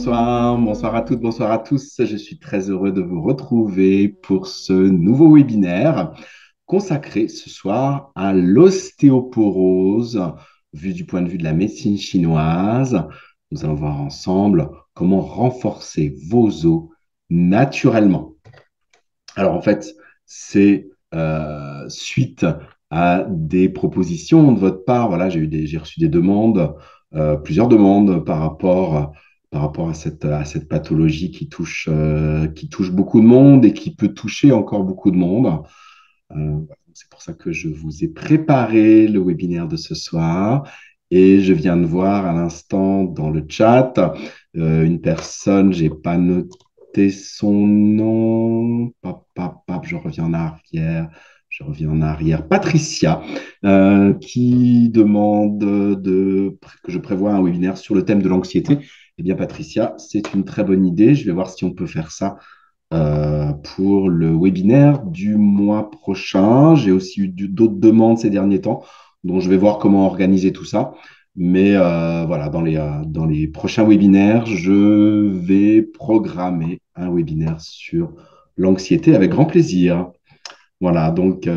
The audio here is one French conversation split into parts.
bonsoir, bonsoir à toutes, bonsoir à tous. Je suis très heureux de vous retrouver pour ce nouveau webinaire consacré ce soir à l'ostéoporose, vu du point de vue de la médecine chinoise. Nous allons voir ensemble comment renforcer vos os naturellement. Alors en fait, c'est suite à des propositions de votre part. Voilà, j'ai reçu des demandes, plusieurs demandes par rapport à cette pathologie qui touche beaucoup de monde et qui peut toucher encore beaucoup de monde. Voilà, c'est pour ça que je vous ai préparé le webinaire de ce soir. Et je viens de voir à l'instant dans le chat une personne, j'ai pas noté son nom. Je reviens en arrière. Je reviens en arrière. Patricia, qui demande que je prévoie un webinaire sur le thème de l'anxiété. Eh bien, Patricia, c'est une très bonne idée. Je vais voir si on peut faire ça pour le webinaire du mois prochain. J'ai aussi eu d'autres demandes ces derniers temps, dont je vais voir comment organiser tout ça. Mais voilà, dans les prochains webinaires, je vais programmer un webinaire sur l'anxiété avec grand plaisir. Voilà, donc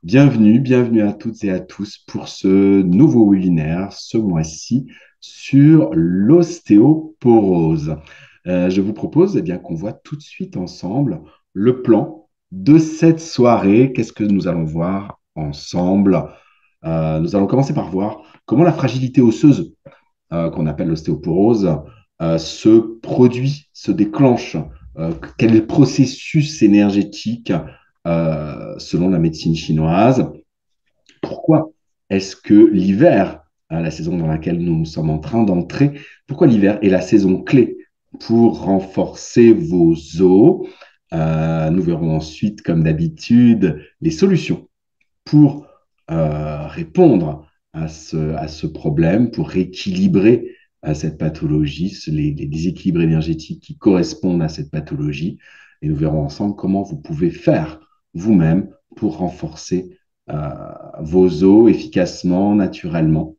bienvenue à toutes et à tous pour ce nouveau webinaire, ce mois-ci, sur l'ostéoporose. Je vous propose bien qu'on voit tout de suite ensemble le plan de cette soirée. Qu'est-ce que nous allons voir ensemble? Nous allons commencer par voir comment la fragilité osseuse, qu'on appelle l'ostéoporose, se produit, se déclenche, quel est le processus énergétique selon la médecine chinoise. Pourquoi est-ce que l'hiver, la saison dans laquelle nous sommes en train d'entrer, pourquoi l'hiver est la saison clé pour renforcer vos os? Nous verrons ensuite, comme d'habitude, les solutions pour répondre à ce problème, pour rééquilibrer cette pathologie, les déséquilibres énergétiques qui correspondent à cette pathologie. Et nous verrons ensemble comment vous pouvez faire vous-même pour renforcer vos os efficacement, naturellement.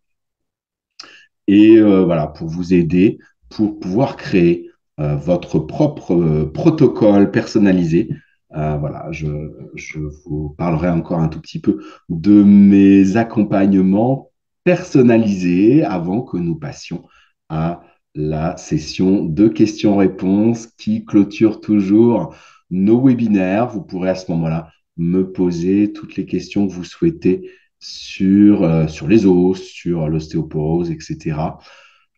Et voilà, pour vous aider, pour pouvoir créer votre propre protocole personnalisé. Voilà, je vous parlerai encore un tout petit peu de mes accompagnements personnalisés avant que nous passions à la session de questions-réponses qui clôture toujours nos webinaires. Vous pourrez à ce moment-là me poser toutes les questions que vous souhaitez sur les os, sur l'ostéoporose, etc.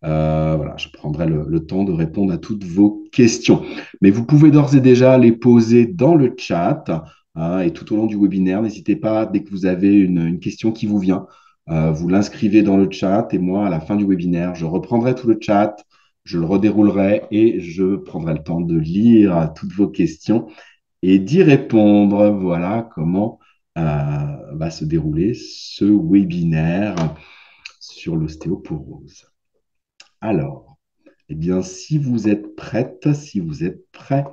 Voilà, je prendrai le temps de répondre à toutes vos questions. Mais vous pouvez d'ores et déjà les poser dans le chat hein, et tout au long du webinaire. N'hésitez pas, dès que vous avez une question qui vous vient, vous l'inscrivez dans le chat et moi, à la fin du webinaire, je reprendrai tout le chat, je le redéroulerai et je prendrai le temps de lire toutes vos questions et d'y répondre. Voilà comment va se dérouler ce webinaire sur l'ostéoporose. Alors, eh bien, si vous êtes prête, si vous êtes prêts,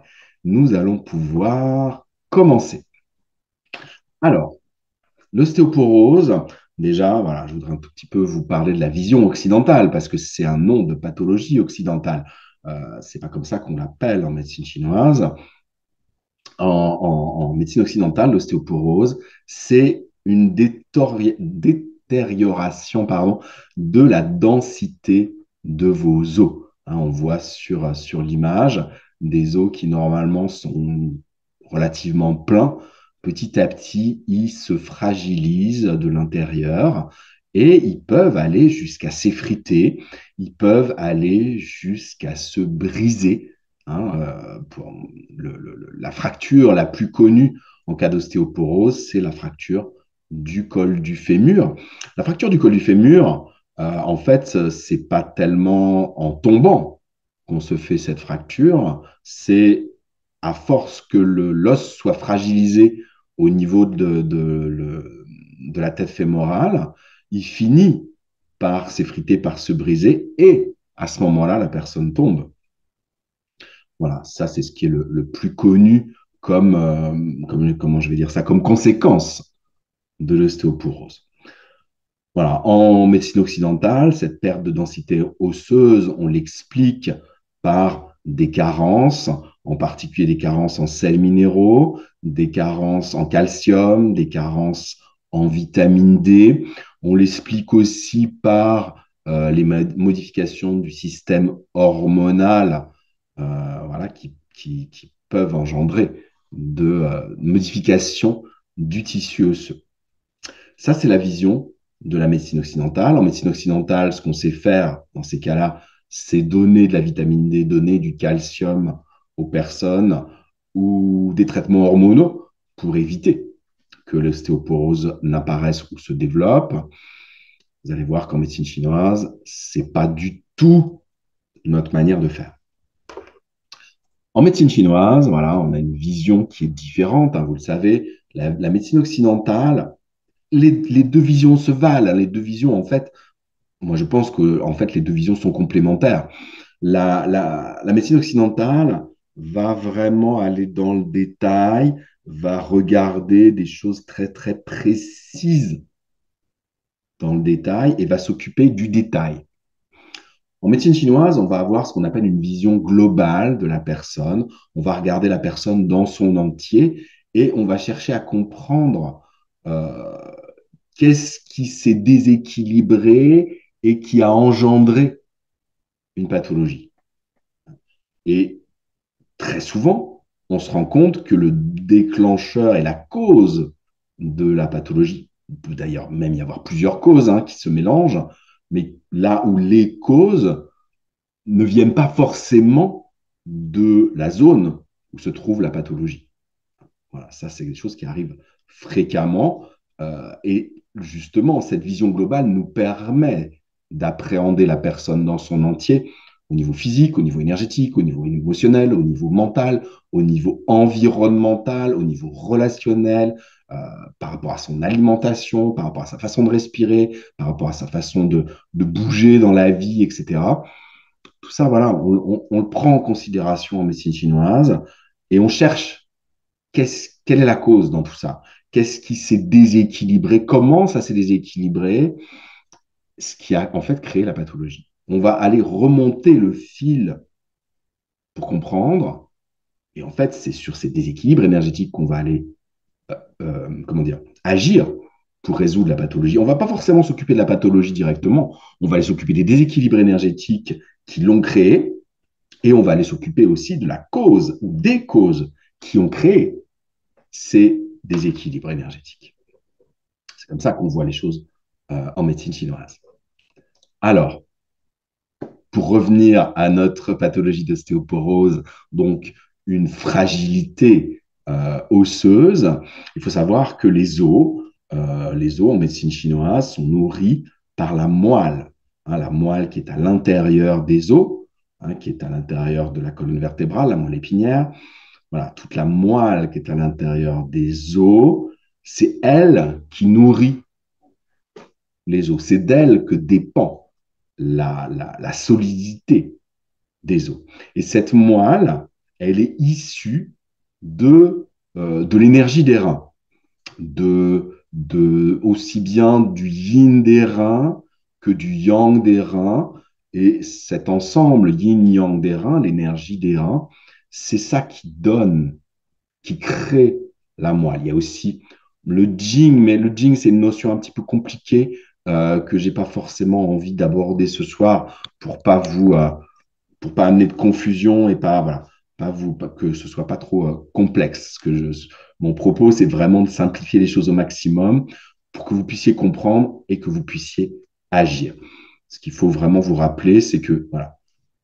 nous allons pouvoir commencer. Alors, l'ostéoporose, déjà, voilà, je voudrais un tout petit peu vous parler de la vision occidentale, parce que c'est un nom de pathologie occidentale. C'est pas comme ça qu'on l'appelle en médecine chinoise. En médecine occidentale, l'ostéoporose, c'est une détérioration pardon, de la densité de vos os. Hein, on voit sur l'image des os qui normalement sont relativement pleins. Petit à petit, ils se fragilisent de l'intérieur et ils peuvent aller jusqu'à s'effriter, ils peuvent aller jusqu'à se briser. Hein, la fracture la plus connue en cas d'ostéoporose, c'est la fracture du col du fémur. La fracture du col du fémur, en fait, c'est pas tellement en tombant qu'on se fait cette fracture, c'est à force que l'os soit fragilisé au niveau de la tête fémorale, il finit par s'effriter, par se briser, et à ce moment-là, la personne tombe. Voilà, ça c'est ce qui est le plus connu comment je vais dire ça, comme conséquence de l'ostéoporose. Voilà. En médecine occidentale, cette perte de densité osseuse, on l'explique par des carences, en particulier des carences en sels minéraux, des carences en calcium, des carences en vitamine D. On l'explique aussi par les modifications du système hormonal, voilà, qui peuvent engendrer de modifications du tissu osseux. Ça, c'est la vision de la médecine occidentale. En médecine occidentale, ce qu'on sait faire dans ces cas-là, c'est donner de la vitamine D, donner du calcium aux personnes ou des traitements hormonaux pour éviter que l'ostéoporose n'apparaisse ou se développe. Vous allez voir qu'en médecine chinoise, c'est pas du tout notre manière de faire. En médecine chinoise, voilà, on a une vision qui est différente, hein, vous le savez. La médecine occidentale, les deux visions se valent, hein. Les deux visions, en fait, moi je pense que en fait, les deux visions sont complémentaires. La médecine occidentale va vraiment aller dans le détail, va regarder des choses très très précises dans le détail et va s'occuper du détail. En médecine chinoise, on va avoir ce qu'on appelle une vision globale de la personne. On va regarder la personne dans son entier et on va chercher à comprendre euh, qu'est-ce qui s'est déséquilibré et qui a engendré une pathologie. Et très souvent, on se rend compte que le déclencheur et la cause de la pathologie, il peut d'ailleurs même y avoir plusieurs causes hein, qui se mélangent, mais là où les causes ne viennent pas forcément de la zone où se trouve la pathologie. Voilà, ça, c'est des choses qui arrivent fréquemment. Et justement, cette vision globale nous permet d'appréhender la personne dans son entier, au niveau physique, au niveau énergétique, au niveau émotionnel, au niveau mental, au niveau environnemental, au niveau relationnel, euh, par rapport à son alimentation, par rapport à sa façon de respirer, par rapport à sa façon de bouger dans la vie, etc. Tout ça, voilà, on le prend en considération en médecine chinoise et on cherche quelle est la cause dans tout ça. Qu'est-ce qui s'est déséquilibré? Comment ça s'est déséquilibré? Ce qui a en fait créé la pathologie. On va aller remonter le fil pour comprendre. Et en fait, c'est sur ces déséquilibres énergétiques qu'on va aller, comment dire, agir pour résoudre la pathologie. On ne va pas forcément s'occuper de la pathologie directement. On va aller s'occuper des déséquilibres énergétiques qui l'ont créé. Et on va aller s'occuper aussi de la cause ou des causes qui ont créé ces déséquilibres énergétiques. C'est comme ça qu'on voit les choses en médecine chinoise. Alors, pour revenir à notre pathologie d'ostéoporose, donc une fragilité osseuse, il faut savoir que les os en médecine chinoise sont nourris par la moelle, hein, la moelle qui est à l'intérieur des os, hein, qui est à l'intérieur de la colonne vertébrale, la moelle épinière. Voilà, toute la moelle qui est à l'intérieur des os, c'est elle qui nourrit les os. C'est d'elle que dépend la solidité des os. Et cette moelle, elle est issue de l'énergie des reins, aussi bien du yin des reins que du yang des reins. Et cet ensemble yin-yang des reins, l'énergie des reins, c'est ça qui donne, qui crée la moelle. Il y a aussi le jing, mais le jing, c'est une notion un petit peu compliquée que j'ai pas forcément envie d'aborder ce soir pour pas amener de confusion et pas, voilà, pas que ce soit pas trop complexe. Mon propos, c'est vraiment de simplifier les choses au maximum pour que vous puissiez comprendre et que vous puissiez agir. Ce qu'il faut vraiment vous rappeler, c'est que voilà,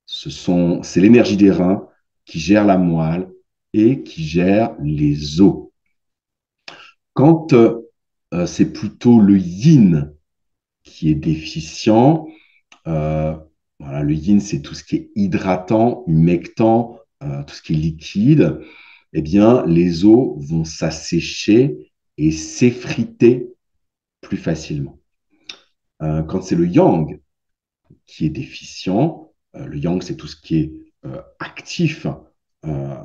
c'est l'énergie des reins qui gère la moelle et qui gère les os. Quand c'est plutôt le yin qui est déficient, euh, voilà, le yin, c'est tout ce qui est hydratant, humectant, tout ce qui est liquide, eh bien, les os vont s'assécher et s'effriter plus facilement. Quand c'est le yang qui est déficient, le yang, c'est tout ce qui est actif, euh,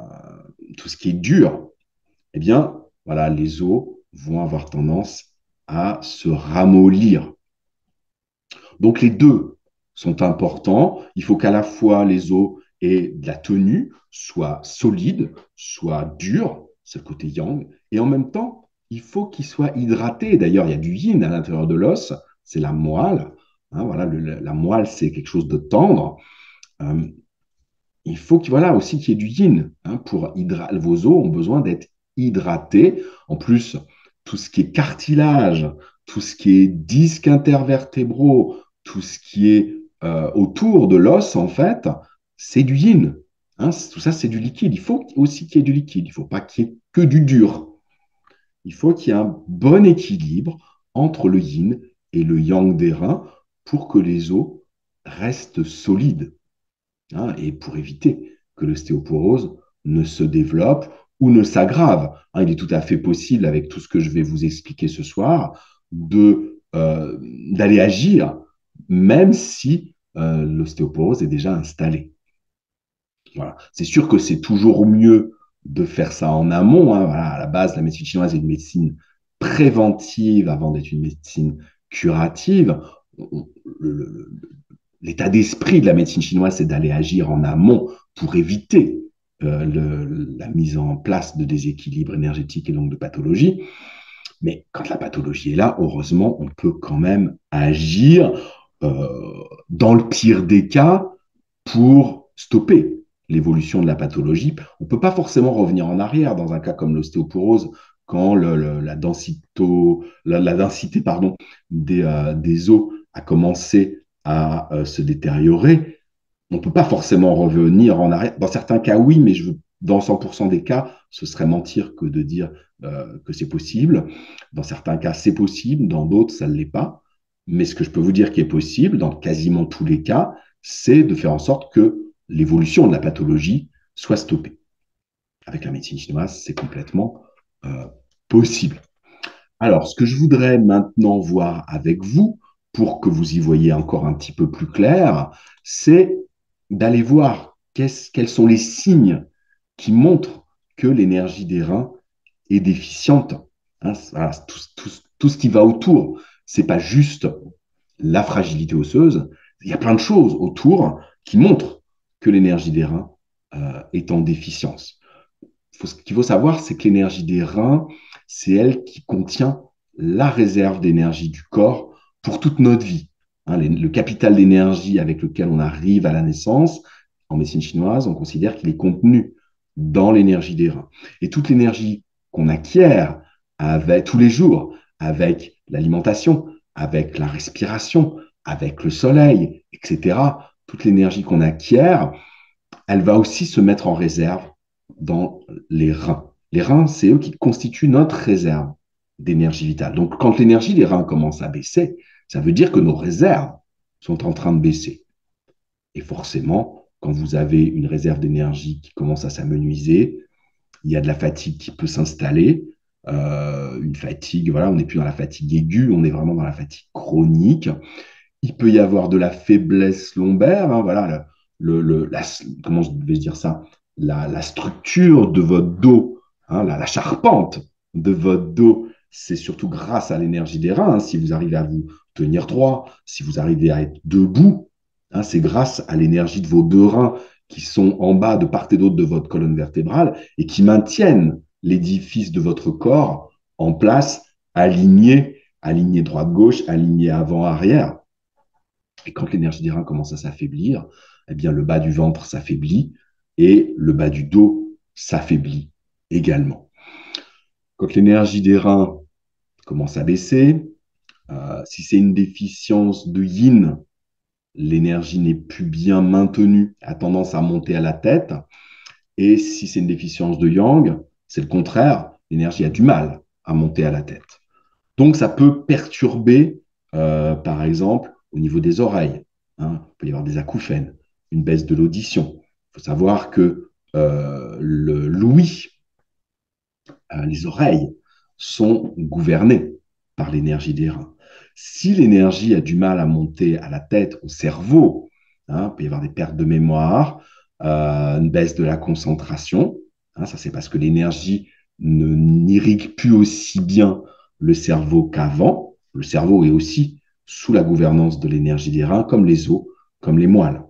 tout ce qui est dur, eh bien, voilà, les os vont avoir tendance à se ramollir. Donc les deux sont importants. Il faut qu'à la fois les os aient de la tenue, soient solides, soient durs, c'est le côté yang, et en même temps, il faut qu'ils soient hydratés. D'ailleurs, il y a du yin à l'intérieur de l'os, c'est la moelle. Hein, voilà, la moelle, c'est quelque chose de tendre. Euh, il faut voilà, aussi qu'il y ait du yin. Hein, vos os ont besoin d'être hydratés. En plus, tout ce qui est cartilage, tout ce qui est disques intervertébraux, tout ce qui est autour de l'os, en fait, c'est du yin. Hein, tout ça, c'est du liquide. Il faut aussi qu'il y ait du liquide. Il ne faut pas qu'il y ait que du dur. Il faut qu'il y ait un bon équilibre entre le yin et le yang des reins pour que les os restent solides, hein, et pour éviter que l'ostéoporose ne se développe ou ne s'aggrave. Hein, il est tout à fait possible, avec tout ce que je vais vous expliquer ce soir, d'aller agir, même si l'ostéoporose est déjà installée. Voilà. C'est sûr que c'est toujours mieux de faire ça en amont. Hein. Voilà, à la base, la médecine chinoise est une médecine préventive avant d'être une médecine curative. L'état d'esprit de la médecine chinoise, c'est d'aller agir en amont pour éviter la mise en place de déséquilibres énergétiques et donc de pathologies. Mais quand la pathologie est là, heureusement, on peut quand même agir euh, dans le pire des cas pour stopper l'évolution de la pathologie. On ne peut pas forcément revenir en arrière dans un cas comme l'ostéoporose quand la densité pardon, des os a commencé à se détériorer. On ne peut pas forcément revenir en arrière. Dans certains cas, oui, mais dans 100% des cas, ce serait mentir que de dire que c'est possible. Dans certains cas, c'est possible, dans d'autres, ça ne l'est pas. Mais ce que je peux vous dire qui est possible, dans quasiment tous les cas, c'est de faire en sorte que l'évolution de la pathologie soit stoppée. Avec la médecine chinoise, c'est complètement euh, possible. Alors, ce que je voudrais maintenant voir avec vous, pour que vous y voyez encore un petit peu plus clair, c'est d'aller voir quels sont les signes qui montrent que l'énergie des reins est déficiente. Hein, voilà, tout ce qui va autour, c'est pas juste la fragilité osseuse, il y a plein de choses autour qui montrent que l'énergie des reins est en déficience. Ce qu'il faut savoir, c'est que l'énergie des reins, c'est elle qui contient la réserve d'énergie du corps pour toute notre vie. Hein, le capital d'énergie avec lequel on arrive à la naissance, en médecine chinoise, on considère qu'il est contenu dans l'énergie des reins. Et toute l'énergie qu'on acquiert tous les jours, avec l'alimentation, avec la respiration, avec le soleil, etc., toute l'énergie qu'on acquiert, elle va aussi se mettre en réserve dans les reins. Les reins, c'est eux qui constituent notre réserve d'énergie vitale. Donc, quand l'énergie des reins commence à baisser, ça veut dire que nos réserves sont en train de baisser. Et forcément, quand vous avez une réserve d'énergie qui commence à s'amenuiser, il y a de la fatigue qui peut s'installer. Une fatigue, voilà, on n'est plus dans la fatigue aiguë, on est vraiment dans la fatigue chronique. Il peut y avoir de la faiblesse lombaire, hein, voilà, comment je vais dire ça, la structure de votre dos, hein, la charpente de votre dos, c'est surtout grâce à l'énergie des reins. Hein, si vous arrivez à vous tenir droit, si vous arrivez à être debout, hein, c'est grâce à l'énergie de vos deux reins qui sont en bas de part et d'autre de votre colonne vertébrale et qui maintiennent l'édifice de votre corps en place, aligné droite-gauche, aligné avant-arrière. Et quand l'énergie des reins commence à s'affaiblir, eh bien, le bas du ventre s'affaiblit et le bas du dos s'affaiblit également. Quand l'énergie des reins commence à baisser, si c'est une déficience de yin, l'énergie n'est plus bien maintenue, a tendance à monter à la tête. Et si c'est une déficience de yang, c'est le contraire, l'énergie a du mal à monter à la tête. Donc, ça peut perturber, par exemple, au niveau des oreilles. Hein. Il peut y avoir des acouphènes, une baisse de l'audition. Il faut savoir que l'ouïe, les oreilles, sont gouvernées par l'énergie des reins. Si l'énergie a du mal à monter à la tête, au cerveau, hein, il peut y avoir des pertes de mémoire, une baisse de la concentration. Hein, ça, c'est parce que l'énergie n'irrigue plus aussi bien le cerveau qu'avant. Le cerveau est aussi sous la gouvernance de l'énergie des reins, comme les os, comme les moelles.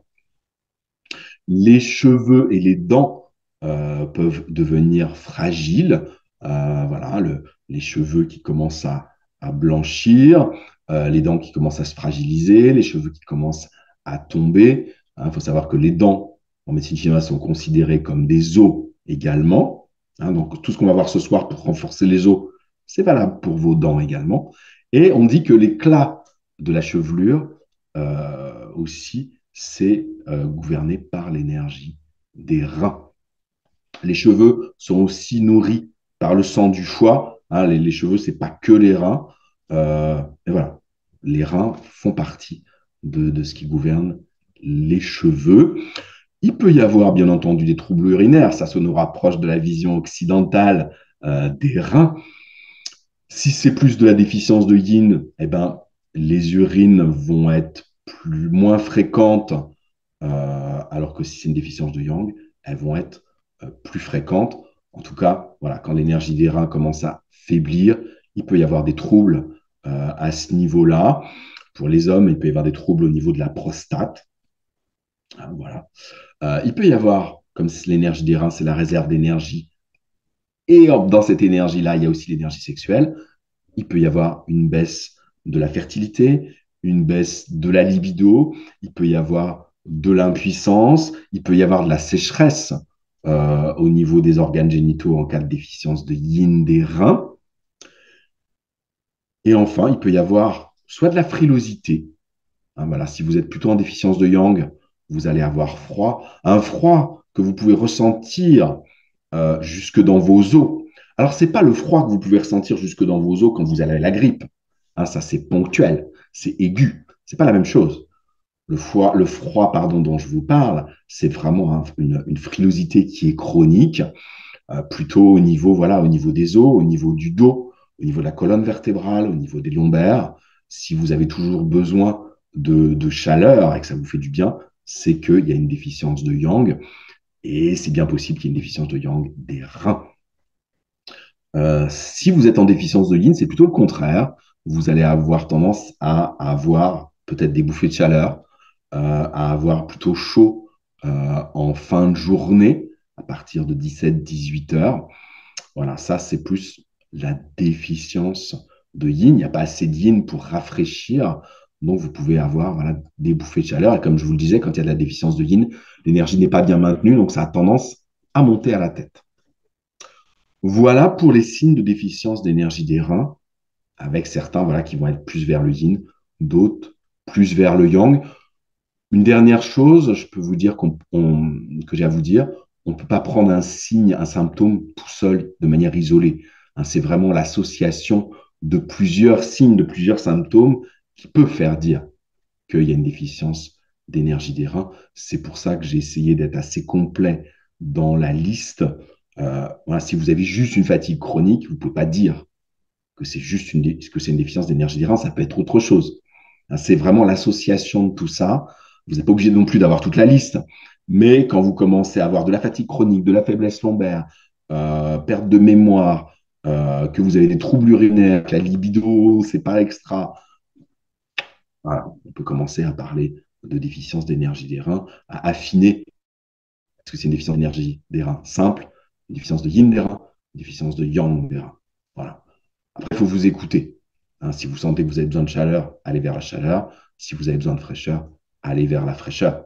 Les cheveux et les dents peuvent devenir fragiles. Voilà, les cheveux qui commencent à blanchir, les dents qui commencent à se fragiliser, les cheveux qui commencent à tomber. Il faut savoir que les dents en médecine chinoise sont considérées comme des os également. Donc tout ce qu'on va voir ce soir pour renforcer les os, c'est valable pour vos dents également. Et on dit que l'éclat de la chevelure aussi, c'est gouverné par l'énergie des reins. Les cheveux sont aussi nourris par le sang du foie. Les cheveux, c'est pas que les reins. Et voilà, les reins font partie de ce qui gouverne les cheveux. Il peut y avoir, bien entendu, des troubles urinaires. Ça nous rapproche de la vision occidentale des reins. Si c'est plus de la déficience de yin, eh ben, les urines vont être moins fréquentes, alors que si c'est une déficience de yang, elles vont être plus fréquentes. En tout cas, voilà, quand l'énergie des reins commence à faiblir, il peut y avoir des troubles à ce niveau-là. Pour les hommes, il peut y avoir des troubles au niveau de la prostate. Voilà. Il peut y avoir, comme si l'énergie des reins, c'est la réserve d'énergie, et dans cette énergie-là, il y a aussi l'énergie sexuelle. Il peut y avoir une baisse de la fertilité, une baisse de la libido, il peut y avoir de l'impuissance, il peut y avoir de la sécheresse au niveau des organes génitaux en cas de déficience de yin des reins. Et enfin, il peut y avoir soit de la frilosité. Voilà, si vous êtes plutôt en déficience de yang, vous allez avoir froid, un froid que vous pouvez ressentir jusque dans vos os. Alors, ce n'est pas le froid que vous pouvez ressentir jusque dans vos os quand vous avez la grippe. Ça, c'est ponctuel, c'est aigu. Ce n'est pas la même chose. Le froid pardon, dont je vous parle, c'est vraiment une frilosité qui est chronique, plutôt au niveau, voilà, au niveau des os, au niveau du dos, au niveau de la colonne vertébrale, au niveau des lombaires. Si vous avez toujours besoin de chaleur et que ça vous fait du bien, c'est qu'il y a une déficience de yang. Et c'est bien possible qu'il y ait une déficience de yang des reins. Si vous êtes en déficience de yin, c'est plutôt le contraire. Vous allez avoir tendance à avoir peut-être des bouffées de chaleur, à avoir plutôt chaud en fin de journée, à partir de 17-18 heures. Voilà, ça, c'est plus la déficience de yin. Il n'y a pas assez de yin pour rafraîchir. Donc, vous pouvez avoir voilà, des bouffées de chaleur. Et comme je vous le disais, quand il y a de la déficience de yin, l'énergie n'est pas bien maintenue. Donc, ça a tendance à monter à la tête. Voilà pour les signes de déficience d'énergie des reins, avec certains voilà, qui vont être plus vers le yin, d'autres plus vers le yang. Une dernière chose, je peux vous dire que j'ai à vous dire, on ne peut pas prendre un signe, un symptôme tout seul, de manière isolée. C'est vraiment l'association de plusieurs signes, de plusieurs symptômes qui peut faire dire qu'il y a une déficience d'énergie des reins. C'est pour ça que j'ai essayé d'être assez complet dans la liste. Voilà, si vous avez juste une fatigue chronique, vous ne pouvez pas dire que c'est juste que c'est une déficience d'énergie des reins, ça peut être autre chose. C'est vraiment l'association de tout ça. Vous n'êtes pas obligé non plus d'avoir toute la liste, mais quand vous commencez à avoir de la fatigue chronique, de la faiblesse lombaire, perte de mémoire, que vous avez des troubles urinaires, que la libido, c'est pas extra, voilà, on peut commencer à parler de déficience d'énergie des reins, à affiner. Est-ce que c'est une déficience d'énergie des reins simple, une déficience de yin des reins, une déficience de yang des reins? Voilà. Après, il faut vous écouter. Si vous sentez que vous avez besoin de chaleur, allez vers la chaleur. Si vous avez besoin de fraîcheur, allez vers la fraîcheur.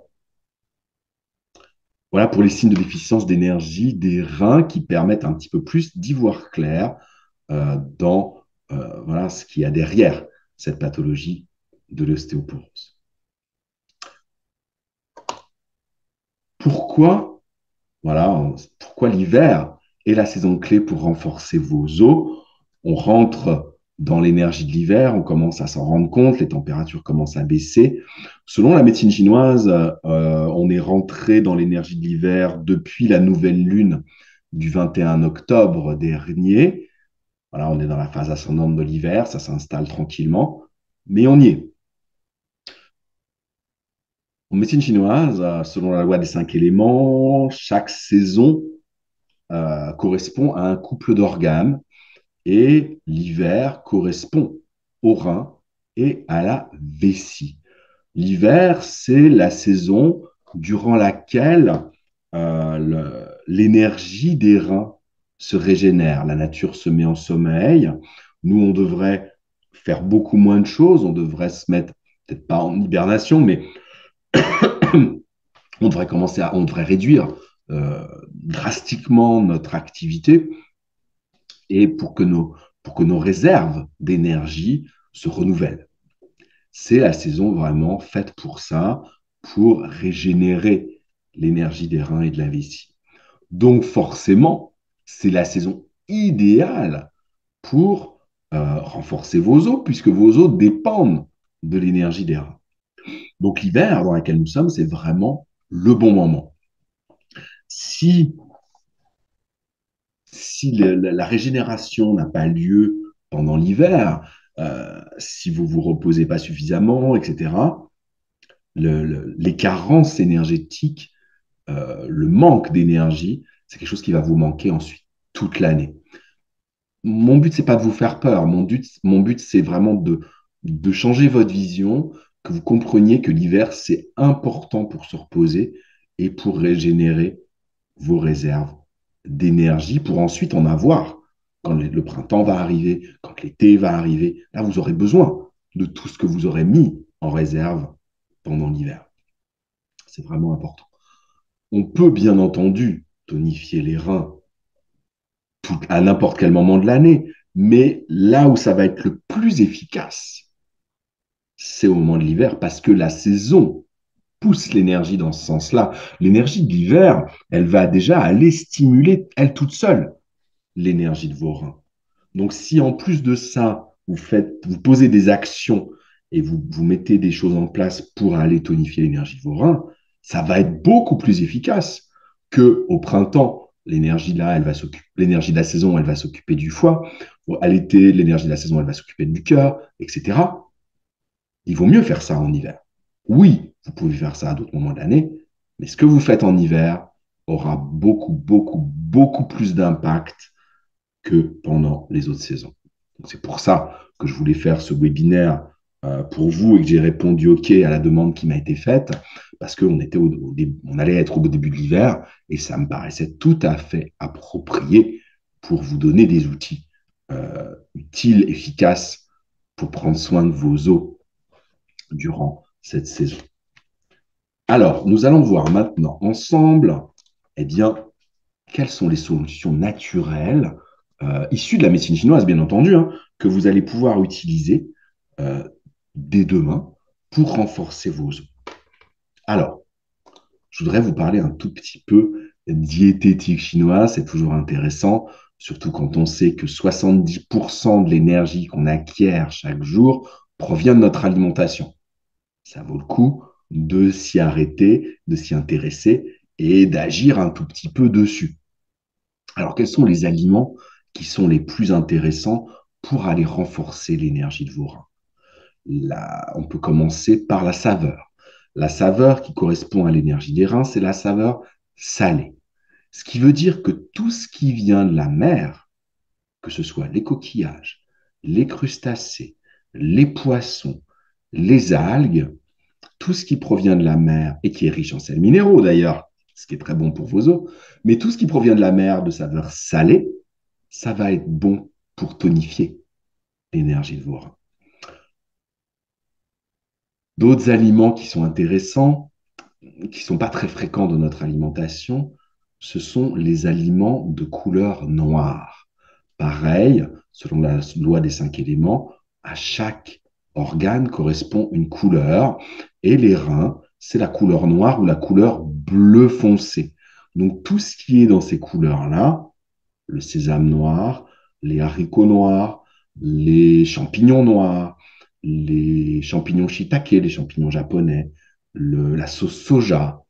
Voilà pour les signes de déficience d'énergie des reins qui permettent un petit peu plus d'y voir clair dans voilà, ce qu'il y a derrière cette pathologie de l'ostéoporose. Pourquoi, voilà, pourquoi l'hiver est la saison clé pour renforcer vos os? On rentre dans l'énergie de l'hiver, on commence à s'en rendre compte, les températures commencent à baisser. Selon la médecine chinoise, on est rentré dans l'énergie de l'hiver depuis la nouvelle lune du 21 octobre dernier. Voilà, on est dans la phase ascendante de l'hiver, ça s'installe tranquillement, mais on y est. En médecine chinoise, selon la loi des 5 éléments, chaque saison correspond à un couple d'organes et l'hiver correspond au rein et à la vessie. L'hiver, c'est la saison durant laquelle l'énergie des reins se régénère. La nature se met en sommeil. Nous, on devrait faire beaucoup moins de choses. On devrait se mettre, peut-être pas en hibernation, mais on devrait réduire drastiquement notre activité et pour que nos réserves d'énergie se renouvellent. C'est la saison vraiment faite pour ça, pour régénérer l'énergie des reins et de la vessie. Donc forcément, c'est la saison idéale pour renforcer vos os, puisque vos os dépendent de l'énergie des reins. Donc l'hiver dans lequel nous sommes, c'est vraiment le bon moment. Si, si la régénération n'a pas lieu pendant l'hiver, si vous ne vous reposez pas suffisamment, etc., les carences énergétiques, le manque d'énergie, c'est quelque chose qui va vous manquer ensuite toute l'année. Mon but, c'est pas de vous faire peur. Mon but c'est vraiment de changer votre vision, que vous compreniez que l'hiver, c'est important pour se reposer et pour régénérer vos réserves d'énergie pour ensuite en avoir quand le printemps va arriver, quand l'été va arriver. Là, vous aurez besoin de tout ce que vous aurez mis en réserve pendant l'hiver. C'est vraiment important. On peut bien entendu tonifier les reins à n'importe quel moment de l'année, mais là où ça va être le plus efficace, c'est au moment de l'hiver parce que la saison pousse l'énergie dans ce sens-là. L'énergie de l'hiver, elle va déjà aller stimuler, elle toute seule, l'énergie de vos reins. Donc, si en plus de ça, vous posez des actions et vous mettez des choses en place pour aller tonifier l'énergie de vos reins, ça va être beaucoup plus efficace que au printemps. L'énergie là, l'énergie de la saison, elle va s'occuper du foie. À l'été, l'énergie de la saison, elle va s'occuper du cœur, etc. Il vaut mieux faire ça en hiver. Oui, vous pouvez faire ça à d'autres moments de l'année, mais ce que vous faites en hiver aura beaucoup plus d'impact que pendant les autres saisons. C'est pour ça que je voulais faire ce webinaire pour vous et que j'ai répondu OK à la demande qui m'a été faite, parce qu'on on allait être au début de l'hiver et ça me paraissait tout à fait approprié pour vous donner des outils utiles, efficaces pour prendre soin de vos os durant cette saison. Alors, nous allons voir maintenant ensemble, eh bien, quelles sont les solutions naturelles issues de la médecine chinoise, bien entendu, hein, que vous allez pouvoir utiliser euh, dès demain pour renforcer vos os. Alors, je voudrais vous parler un tout petit peu diététique chinoise, c'est toujours intéressant, surtout quand on sait que 70% de l'énergie qu'on acquiert chaque jour provient de notre alimentation. Ça vaut le coup de s'y arrêter, de s'y intéresser et d'agir un tout petit peu dessus. Alors, quels sont les aliments qui sont les plus intéressants pour aller renforcer l'énergie de vos reins? Là, on peut commencer par la saveur. La saveur qui correspond à l'énergie des reins, c'est la saveur salée. Ce qui veut dire que tout ce qui vient de la mer, que ce soit les coquillages, les crustacés, les poissons, les algues, tout ce qui provient de la mer et qui est riche en sels minéraux d'ailleurs, ce qui est très bon pour vos os, mais tout ce qui provient de la mer de saveur salée, ça va être bon pour tonifier l'énergie de vos reins. D'autres aliments qui sont intéressants, qui ne sont pas très fréquents dans notre alimentation, ce sont les aliments de couleur noire. Pareil, selon la loi des 5 éléments, à chaque organe correspond une couleur et les reins, c'est la couleur noire ou la couleur bleu foncé. Donc tout ce qui est dans ces couleurs-là, le sésame noir, les haricots noirs, les champignons noirs, les champignons shiitake, les champignons japonais, la sauce soja,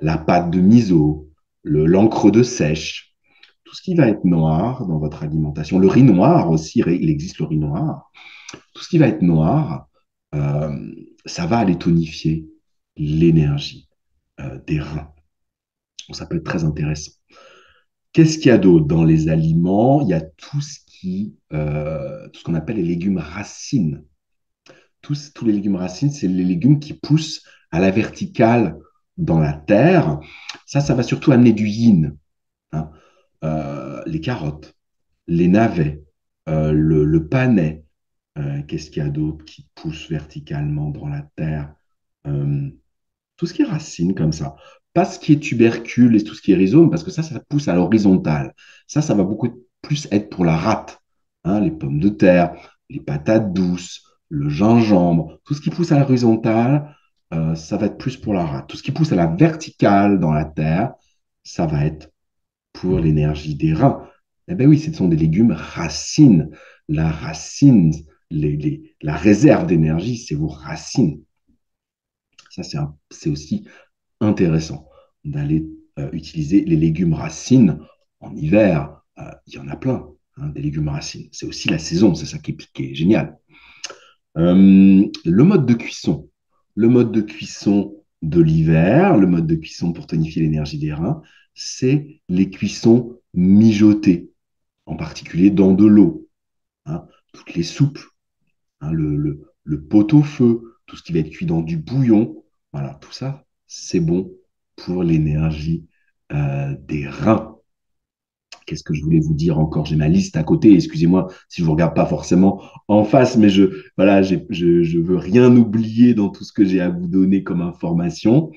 la pâte de miso, l'encre de sèche, tout ce qui va être noir dans votre alimentation, le riz noir aussi, il existe le riz noir, tout ce qui va être noir, euh, ça va aller tonifier l'énergie des reins. Donc, ça peut être très intéressant. Qu'est-ce qu'il y a d'autre dans les aliments? Il y a tout ce qu'on appelle les légumes racines. tous les légumes racines, c'est les légumes qui poussent à la verticale dans la terre. Ça va surtout amener du yin, hein. Les carottes, les navets, le panais. Qu'est-ce qu'il y a d'autre qui pousse verticalement dans la terre? Euh, tout ce qui est racines comme ça. Pas ce qui est tubercule et tout ce qui est rhizome, parce que ça pousse à l'horizontale. Ça va beaucoup plus être pour la rate, hein, les pommes de terre, les patates douces, le gingembre, tout ce qui pousse à l'horizontale, ça va être plus pour la rate. Tout ce qui pousse à la verticale dans la terre, ça va être pour l'énergie des reins. Eh bien oui, ce sont des légumes racines. La racine, la réserve d'énergie, c'est vos racines. Ça, c'est aussi intéressant d'aller utiliser les légumes racines en hiver. Il y en a plein, hein, des légumes racines. C'est aussi la saison, c'est ça qui est génial. Le mode de cuisson. Le mode de cuisson de l'hiver, le mode de cuisson pour tonifier l'énergie des reins, c'est les cuissons mijotées, en particulier dans de l'eau, hein. Toutes les soupes, hein, le pot-au-feu, tout ce qui va être cuit dans du bouillon, voilà, tout ça, c'est bon pour l'énergie des reins. Qu'est-ce que je voulais vous dire encore? J'ai ma liste à côté. Excusez-moi si je ne vous regarde pas forcément en face, mais voilà, je veux rien oublier dans tout ce que j'ai à vous donner comme information.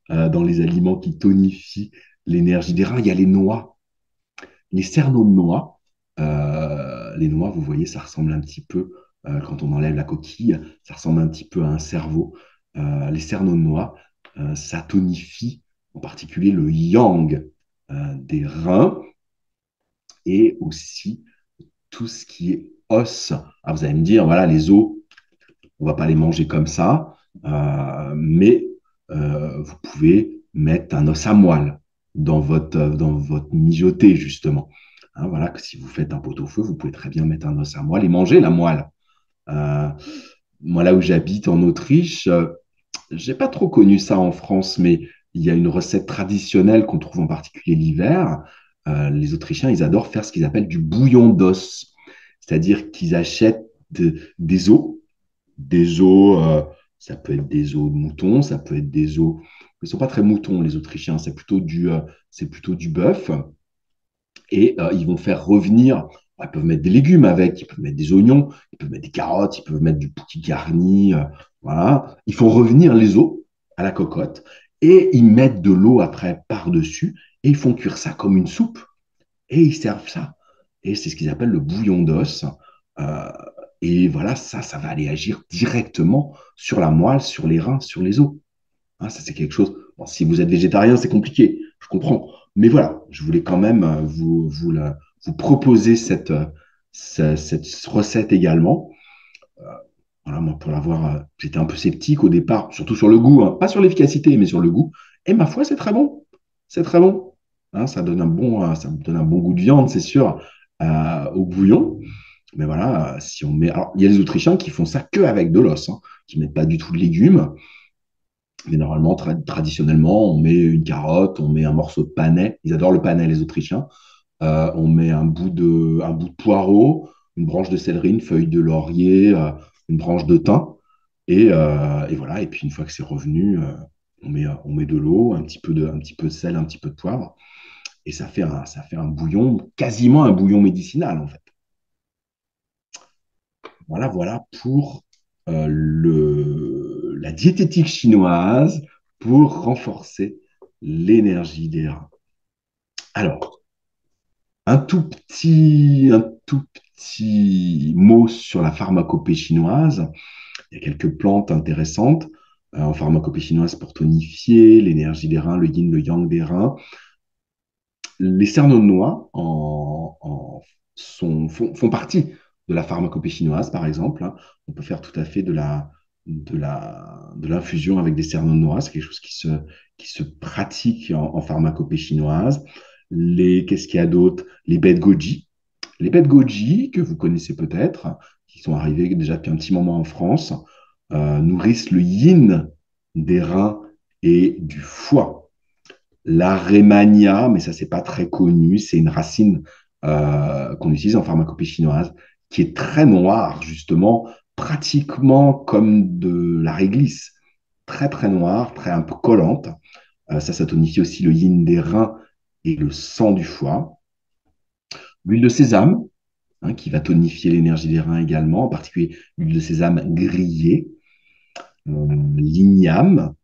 Dans les aliments qui tonifient l'énergie des reins, il y a les noix, les cerneaux de noix. Les noix, vous voyez, ça ressemble un petit peu, quand on enlève la coquille, ça ressemble un petit peu à un cerveau. Les cerneaux de noix, ça tonifie en particulier le yang des reins et aussi tout ce qui est os. Ah, vous allez me dire, voilà, les os, on va pas les manger comme ça, mais vous pouvez mettre un os à moelle dans votre mijoté, justement. Hein, voilà, que si vous faites un pot-au-feu, vous pouvez très bien mettre un os à moelle et manger la moelle. Euh, Moi, là où j'habite en Autriche, j'ai pas trop connu ça en France, mais il y a une recette traditionnelle qu'on trouve en particulier l'hiver. Les Autrichiens, ils adorent faire ce qu'ils appellent du bouillon d'os, c'est-à-dire qu'ils achètent des os, ça peut être des os de mouton, ça peut être des os. Ils sont pas très moutons, les Autrichiens, c'est plutôt du bœuf. Et ils vont faire revenir. Ils peuvent mettre des légumes avec, ils peuvent mettre des oignons, ils peuvent mettre des carottes, ils peuvent mettre du petit garni. Voilà. Ils font revenir les os à la cocotte et ils mettent de l'eau après par-dessus et ils font cuire ça comme une soupe et ils servent ça. Et c'est ce qu'ils appellent le bouillon d'os. Euh, et voilà, ça va aller agir directement sur la moelle, sur les reins, sur les os. Hein, ça, c'est quelque chose. Bon, si vous êtes végétarien, c'est compliqué, je comprends. Mais voilà, je voulais quand même vous proposer cette recette également. Euh, voilà, moi, pour l'avoir, j'étais un peu sceptique au départ, surtout sur le goût, hein. Pas sur l'efficacité, mais sur le goût. Et ma foi, c'est très bon. C'est très bon. Hein, ça donne un bon goût de viande, c'est sûr, au bouillon. Mais voilà, si on met. Alors, il y a les Autrichiens qui font ça que avec de l'os, hein, qui ne mettent pas du tout de légumes. Mais normalement, traditionnellement, on met une carotte, on met un morceau de panais. Ils adorent le panais, les Autrichiens. On met un bout de poireau, une branche de céleri, une feuille de laurier, une branche de thym. Et voilà. Et puis, une fois que c'est revenu, on met de l'eau, un petit peu de sel, un petit peu de poivre. Et ça fait un bouillon, quasiment un bouillon médicinal, en fait. Voilà pour la diététique chinoise pour renforcer l'énergie des reins. Alors, un tout petit mot sur la pharmacopée chinoise. Il y a quelques plantes intéressantes en pharmacopée chinoise pour tonifier l'énergie des reins, le yin, le yang des reins. Les cerneaux de noix font partie de la pharmacopée chinoise, par exemple, hein. On peut faire tout à fait de l'infusion avec des cerneaux de noix. C'est quelque chose qui se pratique en pharmacopée chinoise. Qu'est-ce qu'il y a d'autre? Les baies de goji. Les baies de goji, que vous connaissez peut-être, qui sont arrivées déjà depuis un petit moment en France, nourrissent le yin des reins et du foie. La Rhémania, mais ça, c'est pas très connu, c'est une racine qu'on utilise en pharmacopée chinoise qui est très noire, justement, pratiquement comme de la réglisse, très très noire, très un peu collante. Ça tonifie aussi le yin des reins et le sang du foie. L'huile de sésame, hein, qui va tonifier l'énergie des reins également, en particulier l'huile de sésame grillée. L'igname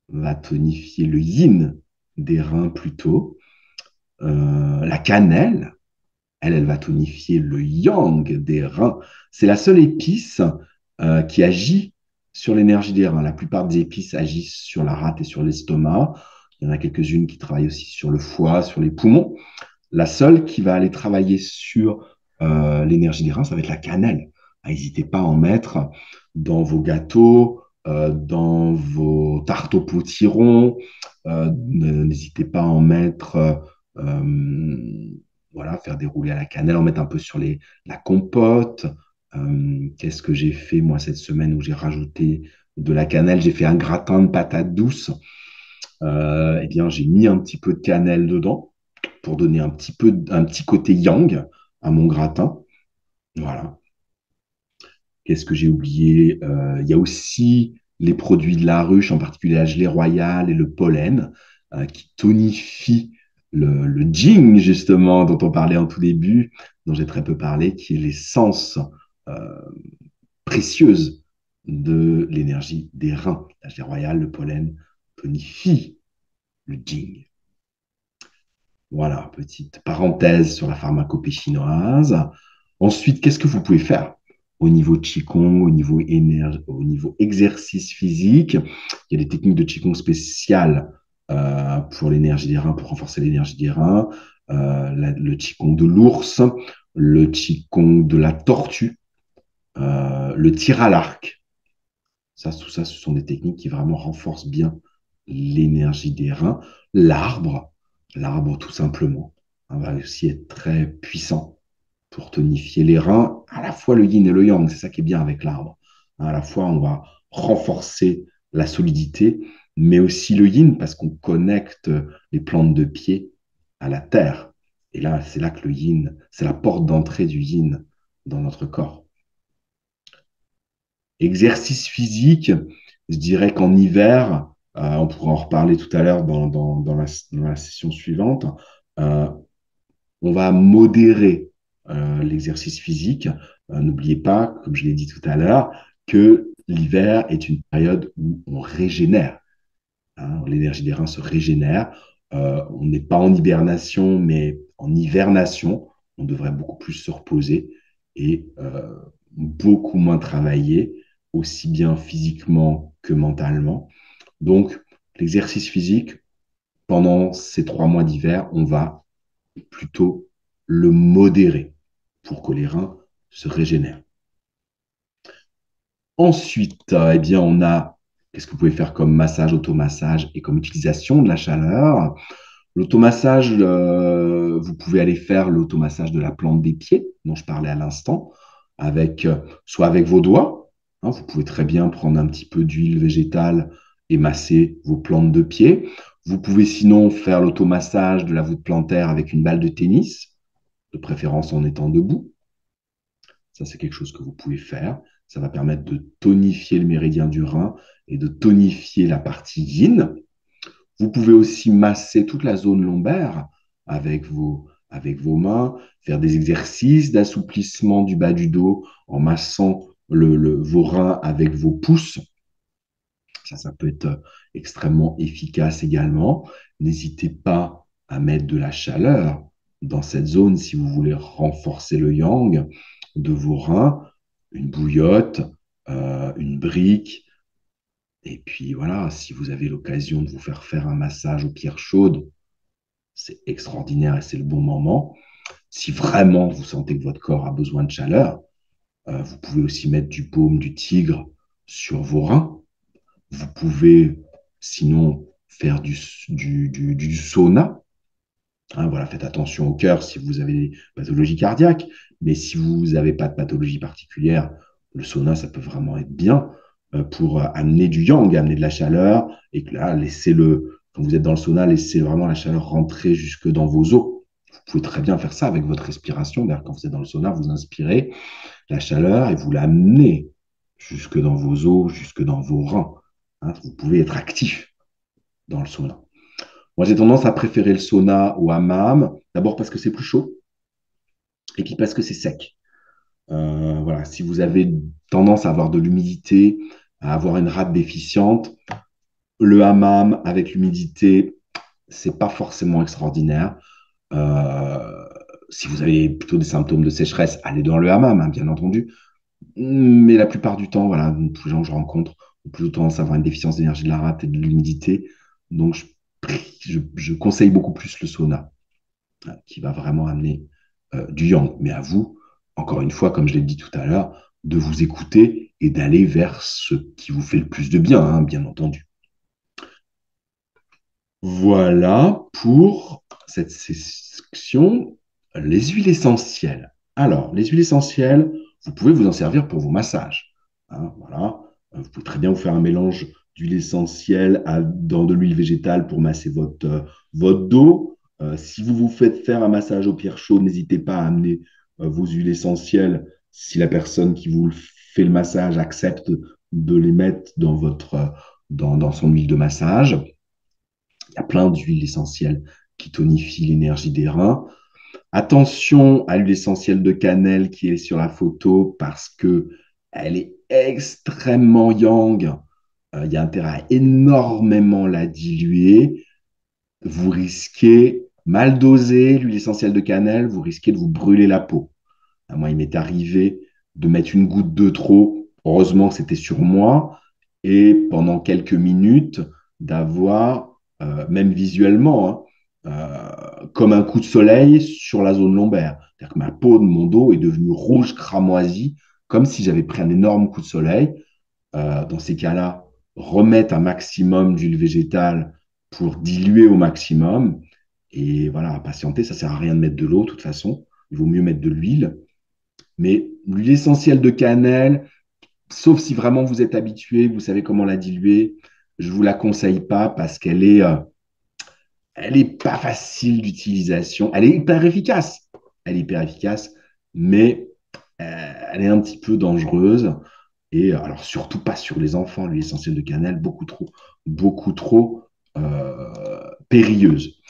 va tonifier le yin des reins plutôt. La cannelle, elle va tonifier le yang des reins. C'est la seule épice qui agit sur l'énergie des reins. La plupart des épices agissent sur la rate et sur l'estomac. Il y en a quelques-unes qui travaillent aussi sur le foie, sur les poumons. La seule qui va aller travailler sur l'énergie des reins, ça va être la cannelle. N'hésitez pas à en mettre dans vos gâteaux, dans vos tartes au potiron. N'hésitez pas à en mettre, voilà, faire dérouler à la cannelle, en mettre un peu sur la compote. Qu'est-ce que j'ai fait moi cette semaine où j'ai rajouté de la cannelle? J'ai fait un gratin de patates douces. Eh bien, j'ai mis un petit peu de cannelle dedans pour donner un petit côté yang à mon gratin. Voilà. Qu'est-ce que j'ai oublié? Il y a aussi les produits de la ruche, en particulier la gelée royale et le pollen, qui tonifient le jing, justement, dont on parlait en tout début, dont j'ai très peu parlé, qui est l'essence euh, précieuse de l'énergie des reins. La gelée royale, le pollen tonifie le jing. Voilà, petite parenthèse sur la pharmacopée chinoise. Ensuite, qu'est-ce que vous pouvez faire au niveau Qigong, au niveau exercice physique? Il y a des techniques de Qigong spéciales pour l'énergie des reins, pour renforcer l'énergie des reins. Le Qigong de l'ours, le Qigong de la tortue, le tir à l'arc. Ça, tout ça, ce sont des techniques qui vraiment renforcent bien l'énergie des reins. L'arbre, l'arbre tout simplement, hein, va aussi être très puissant pour tonifier les reins, à la fois le yin et le yang. C'est ça qui est bien avec l'arbre. À la fois, on va renforcer la solidité, mais aussi le yin parce qu'on connecte les plantes de pied à la terre. Et là, c'est là que le yin, c'est la porte d'entrée du yin dans notre corps. Exercice physique, je dirais qu'en hiver, on pourra en reparler tout à l'heure dans la session suivante, euh, on va modérer l'exercice physique. N'oubliez pas, comme je l'ai dit tout à l'heure, que l'hiver est une période où on régénère, hein. L'énergie des reins se régénère. On n'est pas en hibernation, mais en hivernation. On devrait beaucoup plus se reposer et beaucoup moins travailler, aussi bien physiquement que mentalement. Donc, l'exercice physique, pendant ces 3 mois d'hiver, on va plutôt le modérer pour que les reins se régénèrent. Ensuite, eh bien, on a qu'est-ce que vous pouvez faire comme massage, automassage et comme utilisation de la chaleur. L'automassage, vous pouvez aller faire l'automassage de la plante des pieds, dont je parlais à l'instant, avec, soit avec vos doigts, hein, vous pouvez très bien prendre un petit peu d'huile végétale et masser vos plantes de pied. Vous pouvez sinon faire l'automassage de la voûte plantaire avec une balle de tennis, de préférence en étant debout. Ça, c'est quelque chose que vous pouvez faire. Ça va permettre de tonifier le méridien du rein et de tonifier la partie yin. Vous pouvez aussi masser toute la zone lombaire avec vos mains, faire des exercices d'assouplissement du bas du dos en massant vos reins avec vos pouces. Ça peut être extrêmement efficace également. N'hésitez pas à mettre de la chaleur dans cette zone si vous voulez renforcer le yang de vos reins, une bouillotte, une brique. Et puis voilà, si vous avez l'occasion de vous faire un massage aux pierres chaudes, c'est extraordinaire et c'est le bon moment. Si vraiment vous sentez que votre corps a besoin de chaleur, vous pouvez aussi mettre du baume du tigre sur vos reins. Vous pouvez sinon faire du sauna. Hein, voilà, faites attention au cœur si vous avez des pathologies cardiaques, mais si vous n'avez pas de pathologie particulière, le sauna, ça peut vraiment être bien pour amener du yang, amener de la chaleur, et que là, quand vous êtes dans le sauna, laissez vraiment la chaleur rentrer jusque dans vos os. Vous pouvez très bien faire ça avec votre respiration. D'ailleurs, quand vous êtes dans le sauna, vous inspirez la chaleur et vous l'amenez jusque dans vos os, jusque dans vos reins. Hein. Vous pouvez être actif dans le sauna. Moi, j'ai tendance à préférer le sauna au hammam, d'abord parce que c'est plus chaud, et puis parce que c'est sec. Voilà, si vous avez tendance à avoir de l'humidité, à avoir une rate déficiente, le hammam avec l'humidité, c'est pas forcément extraordinaire. Euh, Si vous avez plutôt des symptômes de sécheresse, allez dans le hammam, hein, bien entendu. Mais la plupart du temps, voilà, tous les gens que je rencontre ont plutôt tendance à avoir une déficience d'énergie de la rate et de l'humidité. Donc, je conseille beaucoup plus le sauna, hein, qui va vraiment amener du yang. Mais à vous, encore une fois, comme je l'ai dit tout à l'heure, de vous écouter et d'aller vers ce qui vous fait le plus de bien, hein, bien entendu. Voilà pour cette section, les huiles essentielles. Alors, les huiles essentielles, vous pouvez vous en servir pour vos massages. Hein, voilà. Vous pouvez très bien vous faire un mélange d'huile essentielle dans de l'huile végétale pour masser votre dos. Si vous vous faites faire un massage aux pierres chaudes, n'hésitez pas à amener vos huiles essentielles si la personne qui vous fait le massage accepte de les mettre dans son huile de massage. Il y a plein d'huiles essentielles qui tonifient l'énergie des reins. Attention à l'huile essentielle de cannelle qui est sur la photo parce que elle est extrêmement yang. Il y a intérêt à énormément la diluer. Vous risquez, mal doser l'huile essentielle de cannelle, vous risquez de vous brûler la peau. Moi, il m'est arrivé de mettre une goutte de trop. Heureusement que c'était sur moi. Et pendant quelques minutes, d'avoir, même visuellement, hein, comme un coup de soleil sur la zone lombaire. C'est-à-dire que ma peau de mon dos est devenue rouge cramoisie, comme si j'avais pris un énorme coup de soleil. Dans ces cas-là, remettre un maximum d'huile végétale pour diluer au maximum. Et voilà, patienter, ça ne sert à rien de mettre de l'eau, de toute façon. Il vaut mieux mettre de l'huile. Mais l'huile essentielle de cannelle, sauf si vraiment vous êtes habitué, vous savez comment la diluer, je ne vous la conseille pas parce elle est pas facile d'utilisation. Elle est hyper efficace. Elle est hyper efficace, mais elle est un petit peu dangereuse. Et alors, surtout pas sur les enfants, l'huile essentielle de cannelle, beaucoup trop périlleuse.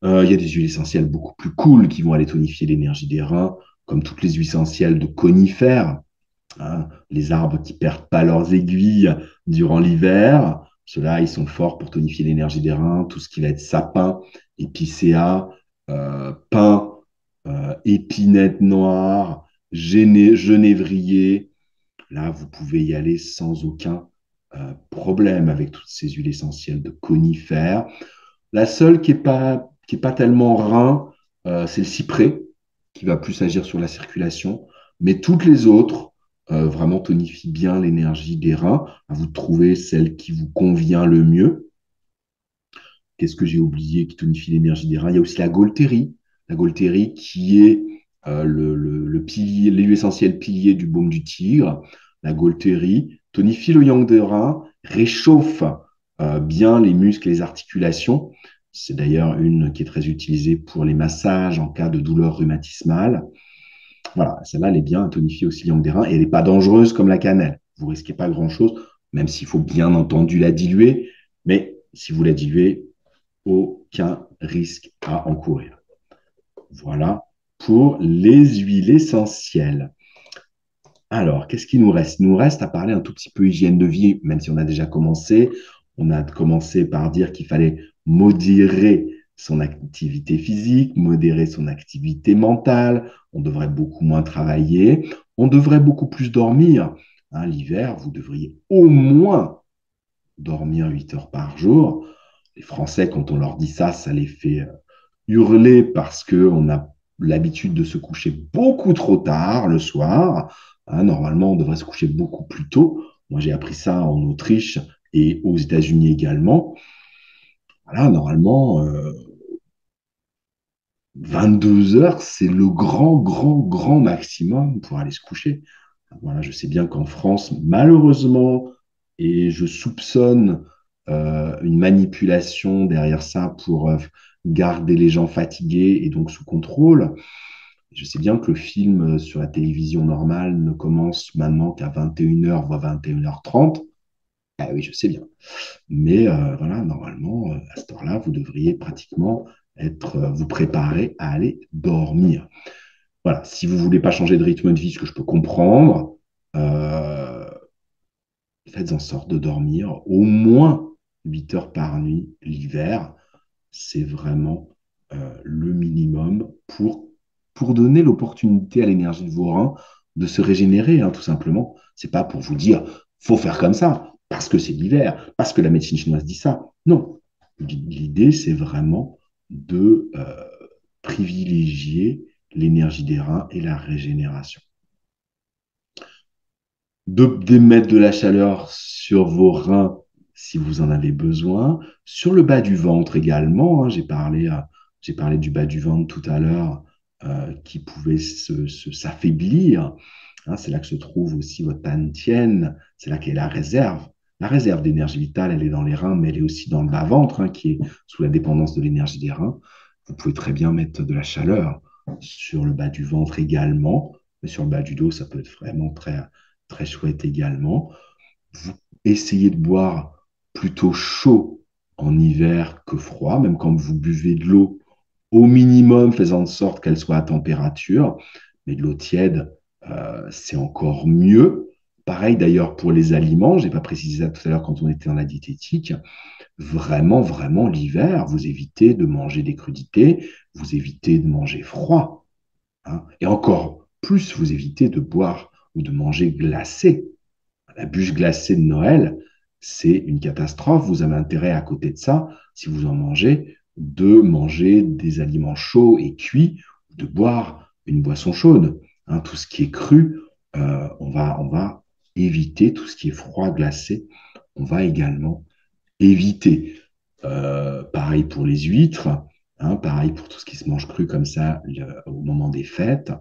Il y a des huiles essentielles beaucoup plus cool qui vont aller tonifier l'énergie des reins, comme toutes les huiles essentielles de conifères, hein, les arbres qui perdent pas leurs aiguilles durant l'hiver. Ceux-là, ils sont forts pour tonifier l'énergie des reins. Tout ce qui va être sapin, épicéa, pin, épinette noire, genévrier. Là, vous pouvez y aller sans aucun problème avec toutes ces huiles essentielles de conifères. La seule qui est pas tellement rein, c'est le cyprès, qui va plus agir sur la circulation. Mais toutes les autres, vraiment tonifient bien l'énergie des reins. À vous de trouver celle qui vous convient le mieux. Qu'est-ce que j'ai oublié qui tonifie l'énergie des reins? Il y a aussi la Gaultérie. La Gaultérie qui est le pilier, l'huile essentielle pilier du baume du tigre. La Gaultérie tonifie le yang des reins, réchauffe bien les muscles et les articulations. C'est d'ailleurs une qui est très utilisée pour les massages en cas de douleur rhumatismale. Voilà, celle-là, elle est bien, elle tonifie aussi le yang des reins et elle n'est pas dangereuse comme la cannelle. Vous risquez pas grand-chose, même s'il faut bien entendu la diluer. Mais si vous la diluez, aucun risque à encourir. Voilà pour les huiles essentielles. Alors, qu'est-ce qu'il nous reste? Il nous reste à parler un tout petit peu hygiène de vie, même si on a déjà commencé. On a commencé par dire qu'il fallait modérer son activité physique, modérer son activité mentale. On devrait beaucoup moins travailler. On devrait beaucoup plus dormir. Hein, l'hiver, vous devriez au moins dormir 8 heures par jour. Les Français, quand on leur dit ça, ça les fait hurler parce qu'on a l'habitude de se coucher beaucoup trop tard le soir. Hein, normalement, on devrait se coucher beaucoup plus tôt. Moi, j'ai appris ça en Autriche et aux États-Unis également. Voilà, normalement, 22 heures, c'est le grand maximum pour aller se coucher. Voilà, je sais bien qu'en France, malheureusement, et je soupçonne une manipulation derrière ça pour garder les gens fatigués et donc sous contrôle. Je sais bien que le film sur la télévision normale ne commence maintenant qu'à 21h, voire 21h30. Ah oui, je sais bien. Mais voilà, normalement, à cette heure-là, vous devriez pratiquement vous préparer à aller dormir. Voilà, si vous ne voulez pas changer de rythme de vie, ce que je peux comprendre, euh, faites en sorte de dormir au moins 8 heures par nuit l'hiver. C'est vraiment le minimum pour donner l'opportunité à l'énergie de vos reins de se régénérer, hein, tout simplement. C'est pas pour vous dire, faut faire comme ça, parce que c'est l'hiver, parce que la médecine chinoise dit ça. Non. L'idée, c'est vraiment de privilégier l'énergie des reins et la régénération. De d'émettre de la chaleur sur vos reins si vous en avez besoin, sur le bas du ventre également, hein. J'ai parlé du bas du ventre tout à l'heure qui pouvait s'affaiblir, hein. C'est là que se trouve aussi votre dantienne, c'est là qu'est la réserve. La réserve d'énergie vitale, elle est dans les reins, mais elle est aussi dans le bas-ventre, hein, qui est sous la dépendance de l'énergie des reins. Vous pouvez très bien mettre de la chaleur sur le bas du ventre également, mais sur le bas du dos, ça peut être vraiment très chouette également. Vous essayez de boire plutôt chaud en hiver que froid, même quand vous buvez de l'eau, au minimum, faisant en sorte qu'elle soit à température. Mais de l'eau tiède, c'est encore mieux. Pareil d'ailleurs pour les aliments, je n'ai pas précisé ça tout à l'heure quand on était dans la diététique. Vraiment, vraiment, l'hiver, vous évitez de manger des crudités, vous évitez de manger froid, hein. Et encore plus, vous évitez de boire ou de manger glacé. La bûche glacée de Noël, c'est une catastrophe. Vous avez intérêt à côté de ça, si vous en mangez, de manger des aliments chauds et cuits, de boire une boisson chaude, hein. Tout ce qui est cru, on va éviter. Tout ce qui est froid, glacé, on va également éviter. Pareil pour les huîtres, hein, pareil pour tout ce qui se mange cru comme ça au moment des fêtes.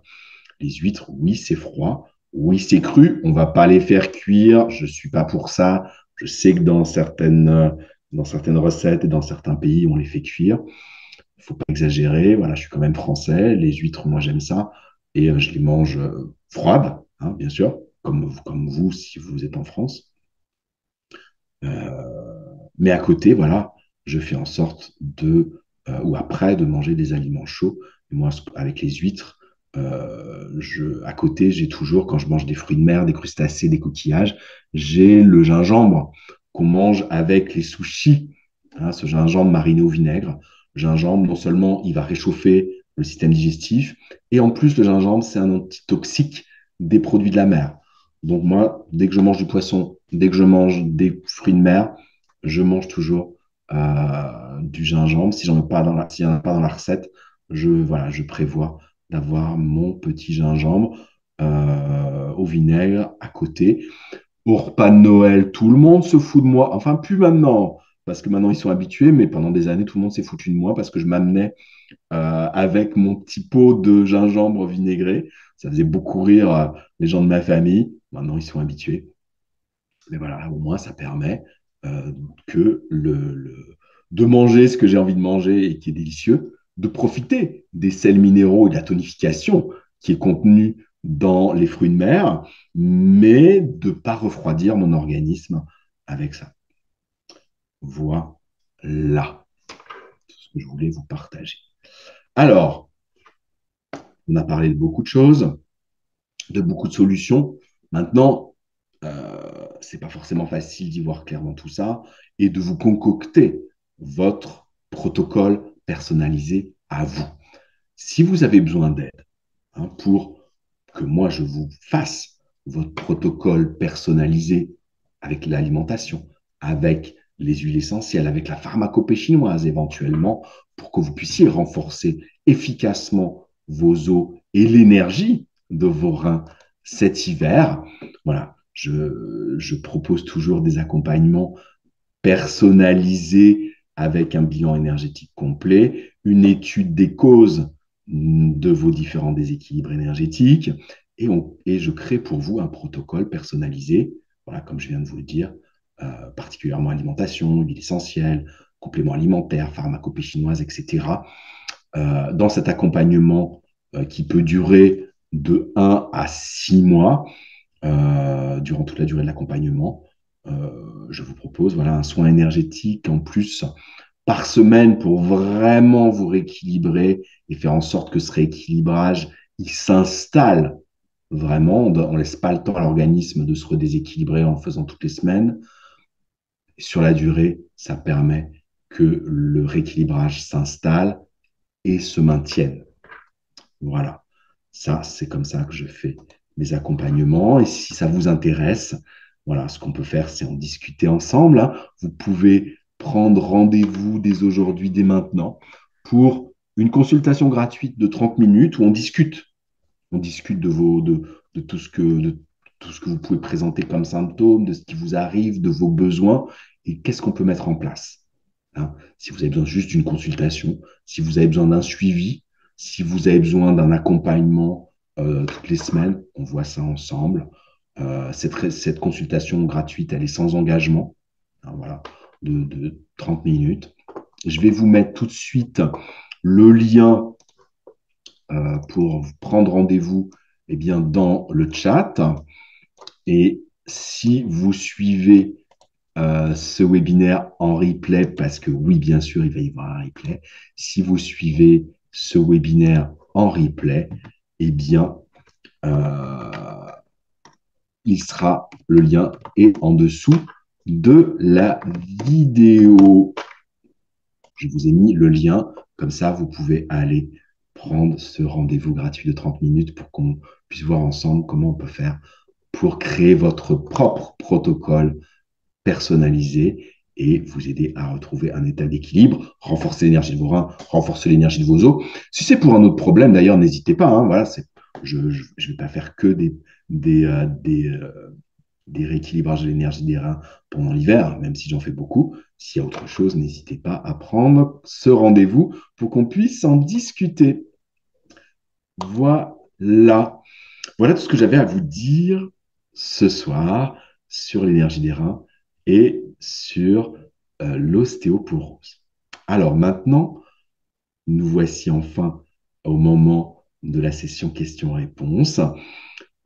Les huîtres, oui, c'est froid. Oui, c'est cru. On ne va pas les faire cuire. Je ne suis pas pour ça. Je sais que dans certaines recettes et dans certains pays, on les fait cuire. Il ne faut pas exagérer. Voilà, je suis quand même français. Les huîtres, moi, j'aime ça. Et je les mange froides, hein, bien sûr, comme vous, si vous êtes en France. Mais à côté, voilà, je fais en sorte ou après, de manger des aliments chauds. Et moi, avec les huîtres, à côté, j'ai toujours, quand je mange des fruits de mer, des crustacés, des coquillages, j'ai le gingembre qu'on mange avec les sushis, hein, ce gingembre mariné au vinaigre. Le gingembre, non seulement il va réchauffer le système digestif, et en plus, le gingembre, c'est un antitoxique des produits de la mer. Donc moi, dès que je mange du poisson, dès que je mange des fruits de mer, je mange toujours du gingembre. Si j'en ai pas dans s'il n'y en a pas dans la recette, voilà, je prévois d'avoir mon petit gingembre au vinaigre à côté. Au repas de Noël, tout le monde se fout de moi. Enfin, plus maintenant, parce que maintenant ils sont habitués, mais pendant des années, tout le monde s'est foutu de moi parce que je m'amenais avec mon petit pot de gingembre vinaigré. Ça faisait beaucoup rire les gens de ma famille. Maintenant, ils sont habitués. Mais voilà, au moins, ça permet euh, de manger ce que j'ai envie de manger et qui est délicieux, de profiter des sels minéraux et de la tonification qui est contenue dans les fruits de mer, mais de ne pas refroidir mon organisme avec ça. Voilà ce que je voulais vous partager. Alors, on a parlé de beaucoup de choses, de beaucoup de solutions. Maintenant, c'est pas forcément facile d'y voir clair dans tout ça et de vous concocter votre protocole personnalisé à vous. Si vous avez besoin d'aide, hein, pour que moi je vous fasse votre protocole personnalisé avec l'alimentation, avec les huiles essentielles, avec la pharmacopée chinoise éventuellement, pour que vous puissiez renforcer efficacement vos os et l'énergie de vos reins cet hiver. Voilà, je propose toujours des accompagnements personnalisés avec un bilan énergétique complet, une étude des causes de vos différents déséquilibres énergétiques et je crée pour vous un protocole personnalisé, voilà, comme je viens de vous le dire, particulièrement alimentation, huile essentielle, compléments alimentaires, pharmacopée chinoise, etc. Dans cet accompagnement, qui peut durer de 1 à 6 mois, durant toute la durée de l'accompagnement. Je vous propose voilà, un soin énergétique en plus par semaine pour vraiment vous rééquilibrer et faire en sorte que ce rééquilibrage il s'installe vraiment. On ne laisse pas le temps à l'organisme de se redéséquilibrer en faisant toutes les semaines. Et sur la durée, ça permet que le rééquilibrage s'installe et se maintienne. Voilà, ça, c'est comme ça que je fais mes accompagnements. Et si ça vous intéresse, voilà, ce qu'on peut faire, c'est en discuter ensemble, hein. Vous pouvez prendre rendez-vous dès aujourd'hui, dès maintenant, pour une consultation gratuite de 30 minutes où on discute. On discute de de tout ce que vous pouvez présenter comme symptômes, de ce qui vous arrive, de vos besoins et qu'est-ce qu'on peut mettre en place, hein. Si vous avez besoin juste d'une consultation, si vous avez besoin d'un suivi, si vous avez besoin d'un accompagnement toutes les semaines, on voit ça ensemble. Cette consultation gratuite, elle est sans engagement, hein, voilà, de 30 minutes. Je vais vous mettre tout de suite le lien pour prendre rendez-vous eh bien, dans le chat. Et si vous suivez ce webinaire en replay, parce que oui, bien sûr, il va y avoir un replay. Si vous suivez ce webinaire en replay, eh bien, euh, le lien est en dessous de la vidéo. Je vous ai mis le lien, comme ça, vous pouvez aller prendre ce rendez-vous gratuit de 30 minutes pour qu'on puisse voir ensemble comment on peut faire pour créer votre propre protocole personnalisé et vous aider à retrouver un état d'équilibre, renforcer l'énergie de vos reins, renforcer l'énergie de vos os. Si c'est pour un autre problème, d'ailleurs, n'hésitez pas, hein, voilà, je ne vais pas faire que des, euh, des, euh, des rééquilibrages de l'énergie des reins pendant l'hiver, même si j'en fais beaucoup. S'il y a autre chose, n'hésitez pas à prendre ce rendez-vous pour qu'on puisse en discuter. Voilà. Voilà tout ce que j'avais à vous dire ce soir sur l'énergie des reins et sur l'ostéoporose. Alors maintenant, nous voici enfin au moment de la session questions-réponses.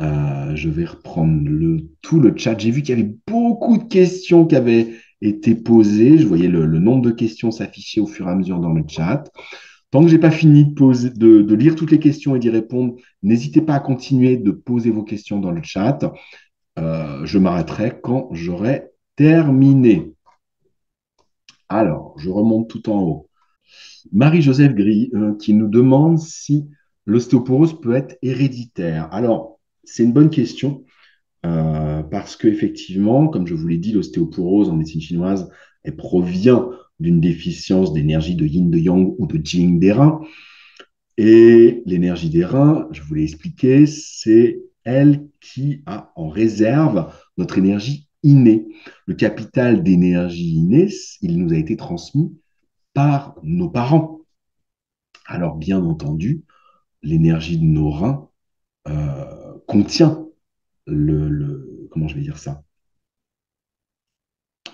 Je vais reprendre tout le chat. J'ai vu qu'il y avait beaucoup de questions qui avaient été posées. Je voyais le nombre de questions s'afficher au fur et à mesure dans le chat. Tant que je n'ai pas fini de lire toutes les questions et d'y répondre, n'hésitez pas à continuer de poser vos questions dans le chat. Je m'arrêterai quand j'aurai terminé. Alors, je remonte tout en haut. Marie-Joseph Gris qui nous demande si l'ostéoporose peut être héréditaire. Alors, c'est une bonne question parce qu'effectivement, comme je vous l'ai dit, l'ostéoporose en médecine chinoise, elle provient d'une déficience d'énergie de yin, de yang ou de jing des reins. Et l'énergie des reins, je vous l'ai expliqué, c'est elle qui a en réserve notre énergie innée. Le capital d'énergie innée, il nous a été transmis par nos parents. Alors, bien entendu, l'énergie de nos reins contient comment je vais dire ça,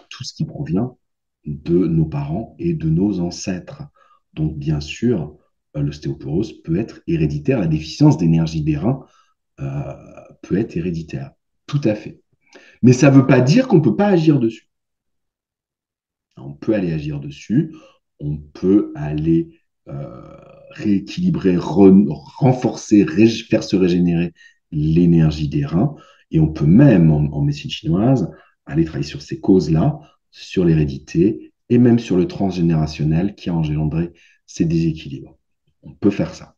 tout ce qui provient de nos parents et de nos ancêtres. Donc, bien sûr, l'ostéoporose peut être héréditaire. La déficience d'énergie des reins euh, peut être héréditaire. Tout à fait. Mais ça ne veut pas dire qu'on ne peut pas agir dessus. On peut aller agir dessus, on peut aller euh, rééquilibrer, renforcer, faire se régénérer l'énergie des reins. Et on peut même, en médecine chinoise, aller travailler sur ces causes-là, sur l'hérédité et même sur le transgénérationnel qui a engendré ces déséquilibres. On peut faire ça.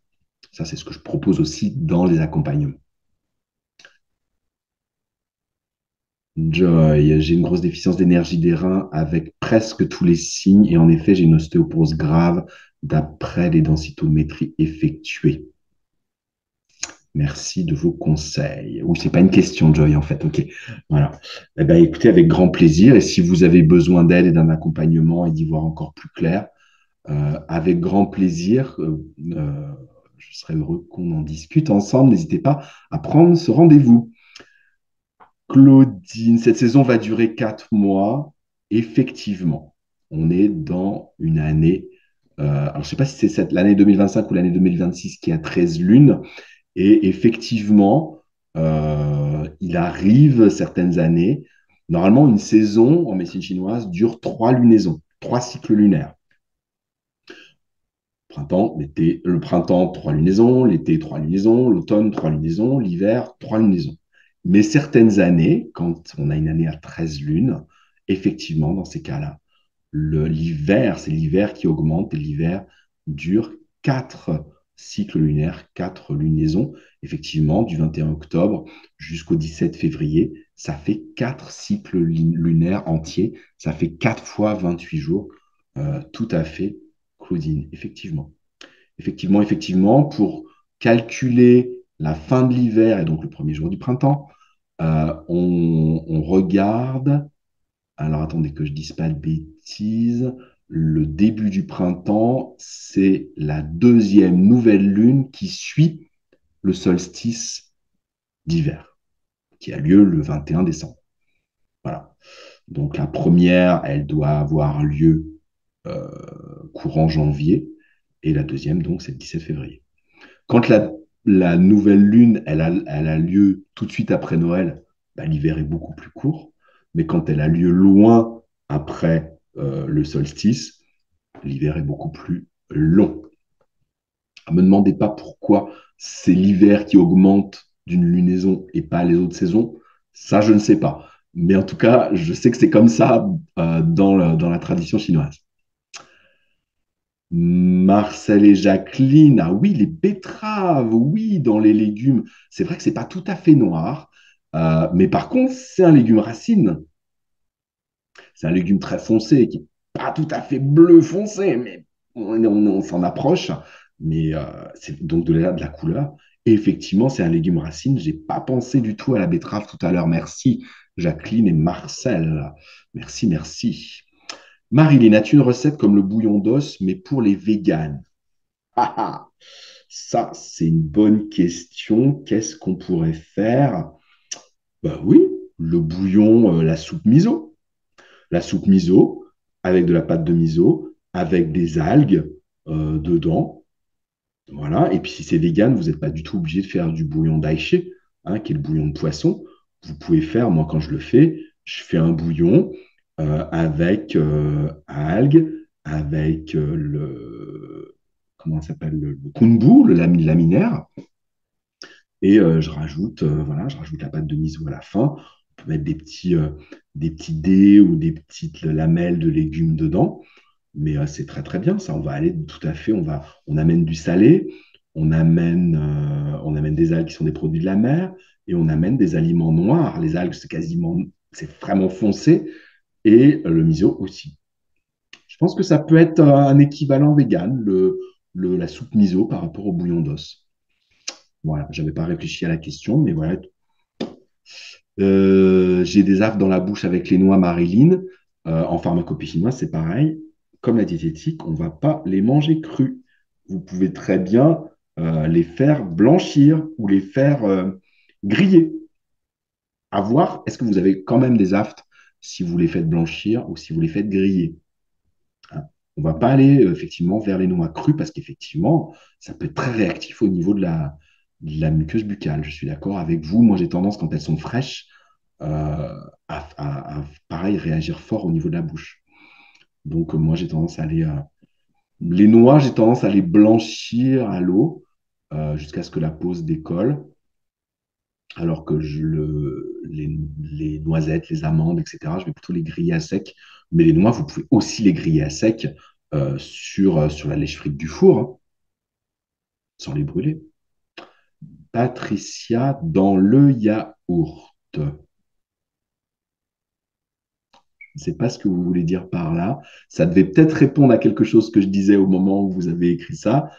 Ça, c'est ce que je propose aussi dans les accompagnements. Joy, j'ai une grosse déficience d'énergie des reins avec presque tous les signes et en effet, j'ai une ostéoporose grave d'après les densitométries effectuées. Merci de vos conseils. Oui, c'est pas une question, Joy, en fait. OK. Voilà. Eh ben, écoutez, avec grand plaisir. Et si vous avez besoin d'aide et d'un accompagnement et d'y voir encore plus clair, avec grand plaisir, je serais heureux qu'on en discute ensemble. N'hésitez pas à prendre ce rendez-vous. Claudine, cette saison va durer 4 mois. Effectivement, on est dans une année Alors, je ne sais pas si c'est l'année 2025 ou l'année 2026 qui a 13 lunes. Et effectivement, il arrive certaines années. Normalement, une saison en médecine chinoise dure 3 lunaisons, 3 cycles lunaires. Printemps, l'été, le printemps, 3 lunaisons, l'été, 3 lunaisons, l'automne, 3 lunaisons, l'hiver, 3 lunaisons. Mais certaines années, quand on a une année à 13 lunes, effectivement, dans ces cas-là, l'hiver, c'est l'hiver qui augmente et l'hiver dure 4 cycles lunaires, 4 lunaisons. Effectivement, du 21 octobre jusqu'au 17 février, ça fait 4 cycles lunaires entiers. Ça fait 4 fois 28 jours. Tout à fait, Claudine, effectivement. Effectivement, pour calculer la fin de l'hiver et donc le premier jour du printemps, on regarde, alors attendez que je dise pas de bêtises, le début du printemps, c'est la deuxième nouvelle lune qui suit le solstice d'hiver, qui a lieu le 21 décembre. Voilà. Donc la première, elle doit avoir lieu euh, courant janvier, et la deuxième, donc, c'est le 17 février. Quand la nouvelle lune, elle a lieu tout de suite après Noël, bah, l'hiver est beaucoup plus court. Mais quand elle a lieu loin après le solstice, l'hiver est beaucoup plus long. Ne me demandez pas pourquoi c'est l'hiver qui augmente d'une lunaison et pas les autres saisons. Ça, je ne sais pas. Mais en tout cas, je sais que c'est comme ça dans la tradition chinoise. Marcel et Jacqueline, ah oui, les betteraves, oui, dans les légumes. C'est vrai que c'est pas tout à fait noir, mais par contre, c'est un légume racine. C'est un légume très foncé, qui n'est pas tout à fait bleu foncé, mais on s'en approche. Mais c'est donc de la couleur. Et effectivement, c'est un légume racine. J'ai pas pensé du tout à la betterave tout à l'heure. Merci, Jacqueline et Marcel. Merci, merci. Marilyn, as-tu une recette comme le bouillon d'os, mais pour les véganes? Ah, ah, ça, c'est une bonne question. Qu'est-ce qu'on pourrait faire? Ben oui, le bouillon, la soupe miso. La soupe miso avec de la pâte de miso, avec des algues dedans. Voilà. Et puis si c'est vegan, vous n'êtes pas du tout obligé de faire du bouillon d'aïché, hein, qui est le bouillon de poisson. Vous pouvez faire, moi quand je le fais, je fais un bouillon avec algues, avec comment ça s'appelle, le kunbu, laminaire. Et voilà, je rajoute la pâte de miso à la fin. On peut mettre des petits dés ou des petites lamelles de légumes dedans. Mais c'est très très bien, ça. On va aller tout à fait, on amène du salé, on amène des algues qui sont des produits de la mer, et on amène des aliments noirs. Les algues, c'est vraiment foncé, et le miso aussi. Je pense que ça peut être un équivalent vegan, la soupe miso par rapport au bouillon d'os. Voilà, j'avais pas réfléchi à la question, mais voilà. J'ai des affres dans la bouche avec les noix Marilyn. En pharmacopée chinoise, c'est pareil. Comme la diététique, on ne va pas les manger crus. Vous pouvez très bien les faire blanchir ou les faire griller. À voir, est-ce que vous avez quand même des aftes si vous les faites blanchir ou si vous les faites griller, hein. On ne va pas aller effectivement vers les noix crues parce qu'effectivement, ça peut être très réactif au niveau de la muqueuse buccale. Je suis d'accord avec vous. Moi, j'ai tendance, quand elles sont fraîches, pareil, réagir fort au niveau de la bouche. Donc, moi, j'ai tendance à aller. Les noix, j'ai tendance à les blanchir à l'eau jusqu'à ce que la peau se décolle, alors que les noisettes, les amandes, etc., je vais plutôt les griller à sec. Mais les noix, vous pouvez aussi les griller à sec sur la lèche frite du four, hein, sans les brûler. Patricia, dans le yaourt. Je ne sais pas ce que vous voulez dire par là. Ça devait peut-être répondre à quelque chose que je disais au moment où vous avez écrit ça.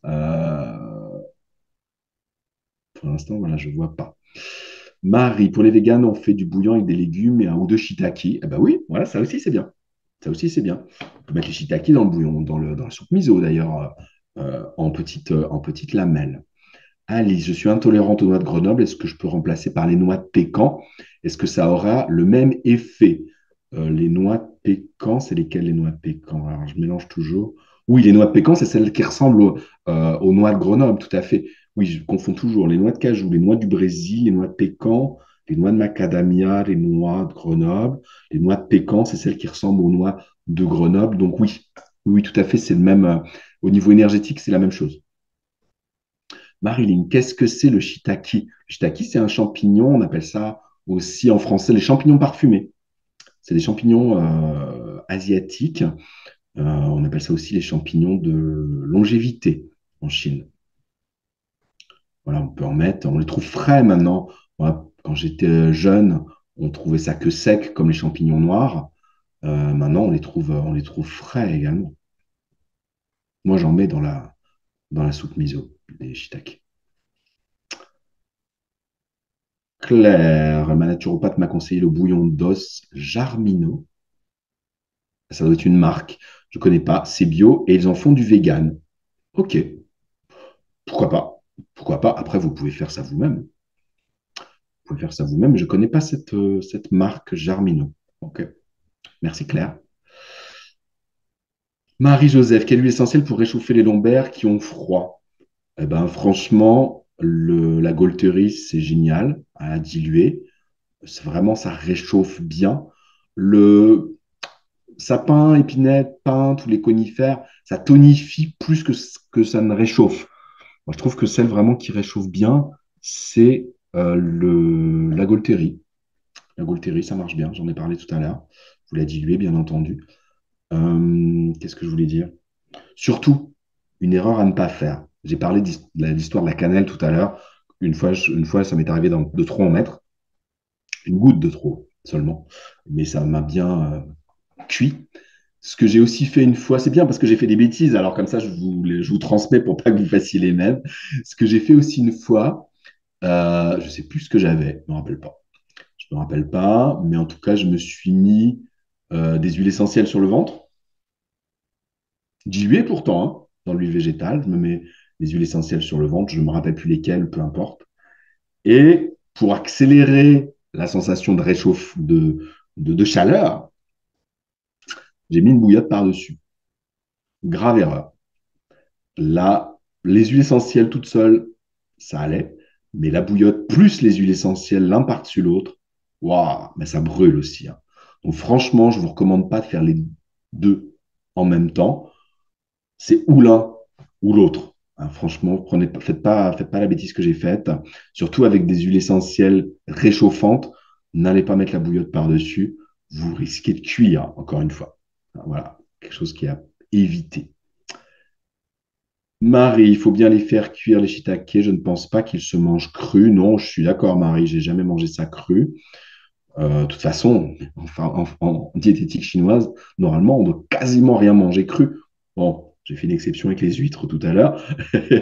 Euh, pour l'instant, voilà, je ne vois pas. Marie, pour les véganes, on fait du bouillon avec des légumes et un ou deux shiitake. Eh ben oui, voilà, ça aussi c'est bien. Ça aussi c'est bien. On peut mettre les shiitake dans le bouillon, dans la soupe miso d'ailleurs, en petites lamelles. Alice, je suis intolérante aux noix de Grenoble. Est-ce que je peux remplacer par les noix de pécan? Est-ce que ça aura le même effet? Les noix de pécan, c'est lesquelles les noix de pécan? Alors je mélange toujours. Oui, les noix de pécan, c'est celles qui ressemblent aux noix de Grenoble, tout à fait. Oui, je confonds toujours les noix de cajou, les noix du Brésil, les noix de pécan, les noix de macadamia, les noix de Grenoble. Les noix de pécan, c'est celles qui ressemblent aux noix de Grenoble. Donc oui, oui, oui, tout à fait, c'est le même. Au niveau énergétique, c'est la même chose. Marilyn, qu'est-ce que c'est le shiitake? Le shiitake, c'est un champignon, on appelle ça aussi en français les champignons parfumés. C'est des champignons asiatiques. On appelle ça aussi les champignons de longévité en Chine. Voilà, on peut en mettre, on les trouve frais maintenant. Moi, quand j'étais jeune, on trouvait ça que sec comme les champignons noirs. Maintenant, on les trouve frais également. Moi, j'en mets dans la soupe miso, des shiitake. Claire, ma naturopathe m'a conseillé le bouillon d'os Jarmino. Ça doit être une marque. Je ne connais pas. C'est bio et ils en font du vegan. Ok, pourquoi pas? Pourquoi pas? Après, vous pouvez faire ça vous-même. Vous pouvez faire ça vous-même. Je ne connais pas cette marque Jarmino. Ok, merci Claire. Marie-Joseph, quelle huile essentielle pour réchauffer les lombaires qui ont froid? Eh ben, franchement, la Gaulterie, c'est génial à diluer. Vraiment, ça réchauffe bien. Le sapin, épinette, pin, tous les conifères, ça tonifie plus que ça ne réchauffe. Moi, je trouve que celle vraiment qui réchauffe bien, c'est la Gaulterie. La Gaulterie, ça marche bien, j'en ai parlé tout à l'heure. Vous la diluez, bien entendu. Qu'est-ce que je voulais dire? Surtout, une erreur à ne pas faire. J'ai parlé de l'histoire de la cannelle tout à l'heure. Une fois, ça m'est arrivé de trop en mettre, une goutte de trop seulement, mais ça m'a bien cuit. Ce que j'ai aussi fait une fois, c'est bien parce que j'ai fait des bêtises, alors comme ça, je vous transmets pour pas que vous fassiez les mêmes. Ce que j'ai fait aussi une fois, je sais plus ce que j'avais, je me rappelle pas. Je me rappelle pas, mais en tout cas, je me suis mis des huiles essentielles sur le ventre. Diluées pourtant, hein, dans l'huile végétale. Je me mets des huiles essentielles sur le ventre, je ne me rappelle plus lesquelles, peu importe. Et pour accélérer la sensation de réchauffe, de chaleur, j'ai mis une bouillotte par-dessus. Grave erreur. Là, les huiles essentielles toutes seules, ça allait. Mais la bouillotte plus les huiles essentielles l'un par-dessus l'autre, waouh, mais ça brûle aussi, hein. Donc franchement, je ne vous recommande pas de faire les deux en même temps. C'est ou l'un ou l'autre, hein. Franchement, faites pas la bêtise que j'ai faite. Surtout avec des huiles essentielles réchauffantes, n'allez pas mettre la bouillotte par-dessus. Vous risquez de cuire, encore une fois. Voilà, quelque chose qui est à éviter. Marie, il faut bien les faire cuire, les shiitake. Je ne pense pas qu'ils se mangent crus. Non, je suis d'accord, Marie, j'ai jamais mangé ça cru. De toute façon, enfin, en diététique chinoise, normalement, on ne doit quasiment rien manger cru. Bon, j'ai fait une exception avec les huîtres tout à l'heure.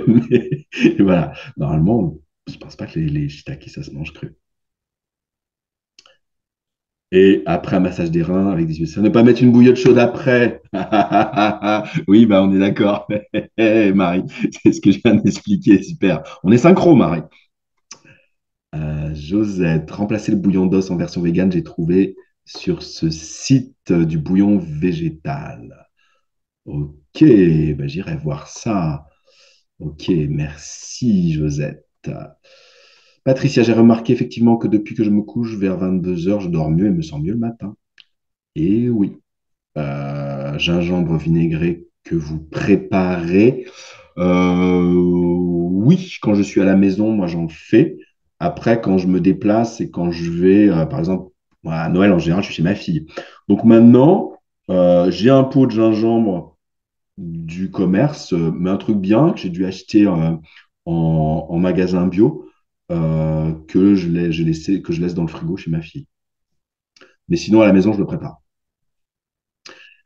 Mais voilà, normalement, je ne pense pas que les shiitake, ça se mange cru. Et après un massage des reins avec des huîtres, ça ne pas mettre une bouillotte chaude après. Oui, bah on est d'accord. Marie, c'est ce que je viens d'expliquer. Super. On est synchro, Marie. Josette, remplacer le bouillon d'os en version végane, j'ai trouvé sur ce site du bouillon végétal. Ok, bah, j'irai voir ça. Ok, merci Josette. Patricia, j'ai remarqué effectivement que depuis que je me couche vers 22 heures, je dors mieux et me sens mieux le matin. Et oui, gingembre vinaigré que vous préparez. Oui, quand je suis à la maison, moi j'en fais. Après, quand je me déplace et quand je vais, par exemple, moi, à Noël en général, je suis chez ma fille. Donc maintenant, j'ai un pot de gingembre du commerce, mais un truc bien que j'ai dû acheter en magasin bio, que je laisse dans le frigo chez ma fille. Mais sinon, à la maison, je le prépare.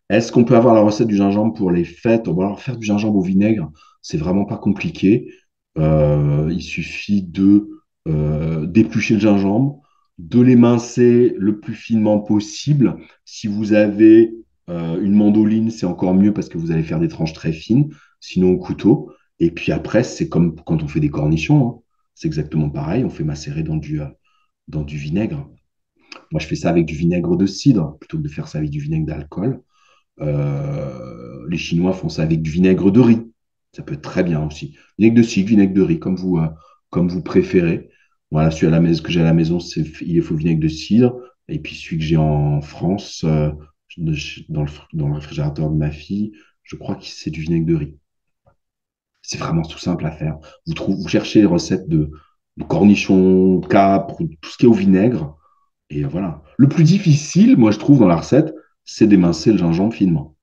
Est-ce qu'on peut avoir la recette du gingembre pour les fêtes? Bon, alors, faire du gingembre au vinaigre, c'est vraiment pas compliqué. Il suffit de d'éplucher le gingembre, de l'émincer le plus finement possible. Si vous avez une mandoline, c'est encore mieux parce que vous allez faire des tranches très fines, sinon au couteau. Et puis après, c'est comme quand on fait des cornichons, hein. C'est exactement pareil, on fait macérer dans du vinaigre. Moi, je fais ça avec du vinaigre de cidre plutôt que de faire ça avec du vinaigre d'alcool. Les Chinois font ça avec du vinaigre de riz. Ça peut être très bien aussi. Vinaigre de cidre, vinaigre de riz, comme vous préférez. Voilà, celui à la maison, que j'ai à la maison, il faut vinaigre de cidre. Et puis celui que j'ai en France, dans le réfrigérateur de ma fille, je crois que c'est du vinaigre de riz. C'est vraiment tout simple à faire. Vous cherchez les recettes de cornichons, capres, tout ce qui est au vinaigre. Et voilà. Le plus difficile, moi, je trouve, dans la recette, c'est d'émincer le gingembre finement.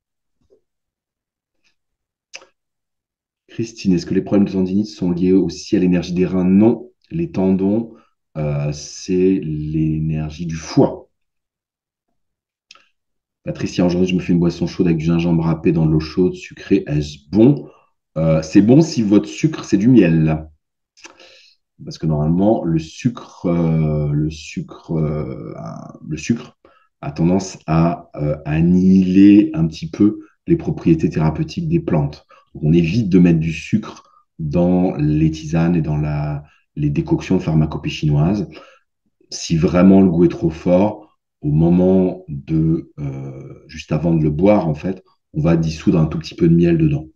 Christine, est-ce que les problèmes de tendinite sont liés aussi à l'énergie des reins? Non. Les tendons, c'est l'énergie du foie. Patricia, aujourd'hui, je me fais une boisson chaude avec du gingembre râpé dans de l'eau chaude, sucrée. Est-ce bon? C'est bon si votre sucre, c'est du miel. Parce que normalement, le sucre a tendance à annihiler un petit peu les propriétés thérapeutiques des plantes. Donc, on évite de mettre du sucre dans les tisanes et dans les décoctions de pharmacopée chinoise. Si vraiment le goût est trop fort, au moment juste avant de le boire, en fait, on va dissoudre un tout petit peu de miel dedans.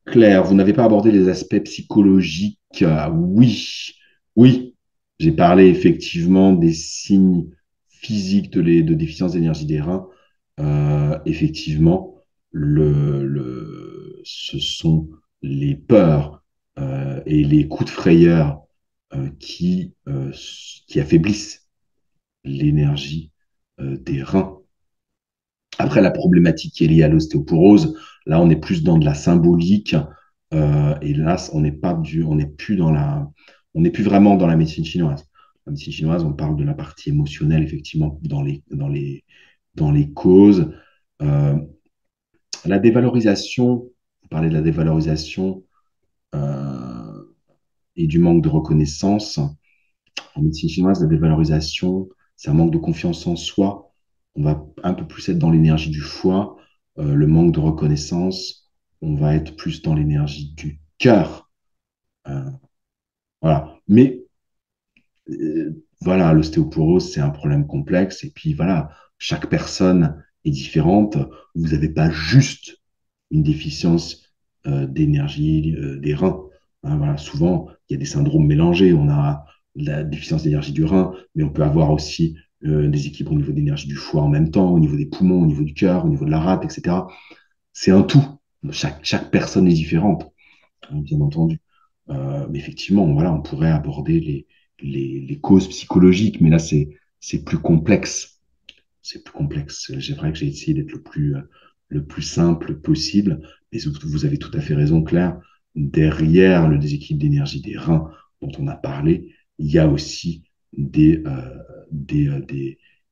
Claire, vous n'avez pas abordé les aspects psychologiques. Oui, oui. J'ai parlé effectivement des signes physiques de déficience d'énergie des reins. Effectivement, ce sont les peurs et les coups de frayeur qui affaiblissent l'énergie des reins. Après, la problématique qui est liée à l'ostéoporose, là, on est plus dans de la symbolique. Et là, on n'est plus vraiment dans la médecine chinoise. La médecine chinoise, on parle de la partie émotionnelle, effectivement, dans les causes. Euh, la dévalorisation, vous parlez de la dévalorisation euh, et du manque de reconnaissance. En médecine chinoise, la dévalorisation, c'est un manque de confiance en soi. On va un peu plus être dans l'énergie du foie. Le manque de reconnaissance, on va être plus dans l'énergie du cœur. Euh, voilà. Mais voilà, l'ostéoporose, c'est un problème complexe. Et puis voilà, chaque personne est différente. Vous n'avez pas juste une déficience d'énergie des reins. Hein, voilà, souvent, il y a des syndromes mélangés. On a la déficience d'énergie du rein, mais on peut avoir aussi des équilibres au niveau d'énergie du foie en même temps, au niveau des poumons, au niveau du cœur, au niveau de la rate, etc. C'est un tout. Chaque personne est différente, hein, bien entendu. Mais effectivement, voilà, on pourrait aborder les causes psychologiques, mais là, c'est plus complexe. C'est plus complexe. C'est vrai que j'ai essayé d'être le plus simple possible, mais vous avez tout à fait raison, Claire. Derrière le déséquilibre d'énergie des reins dont on a parlé, il y a aussi des, euh,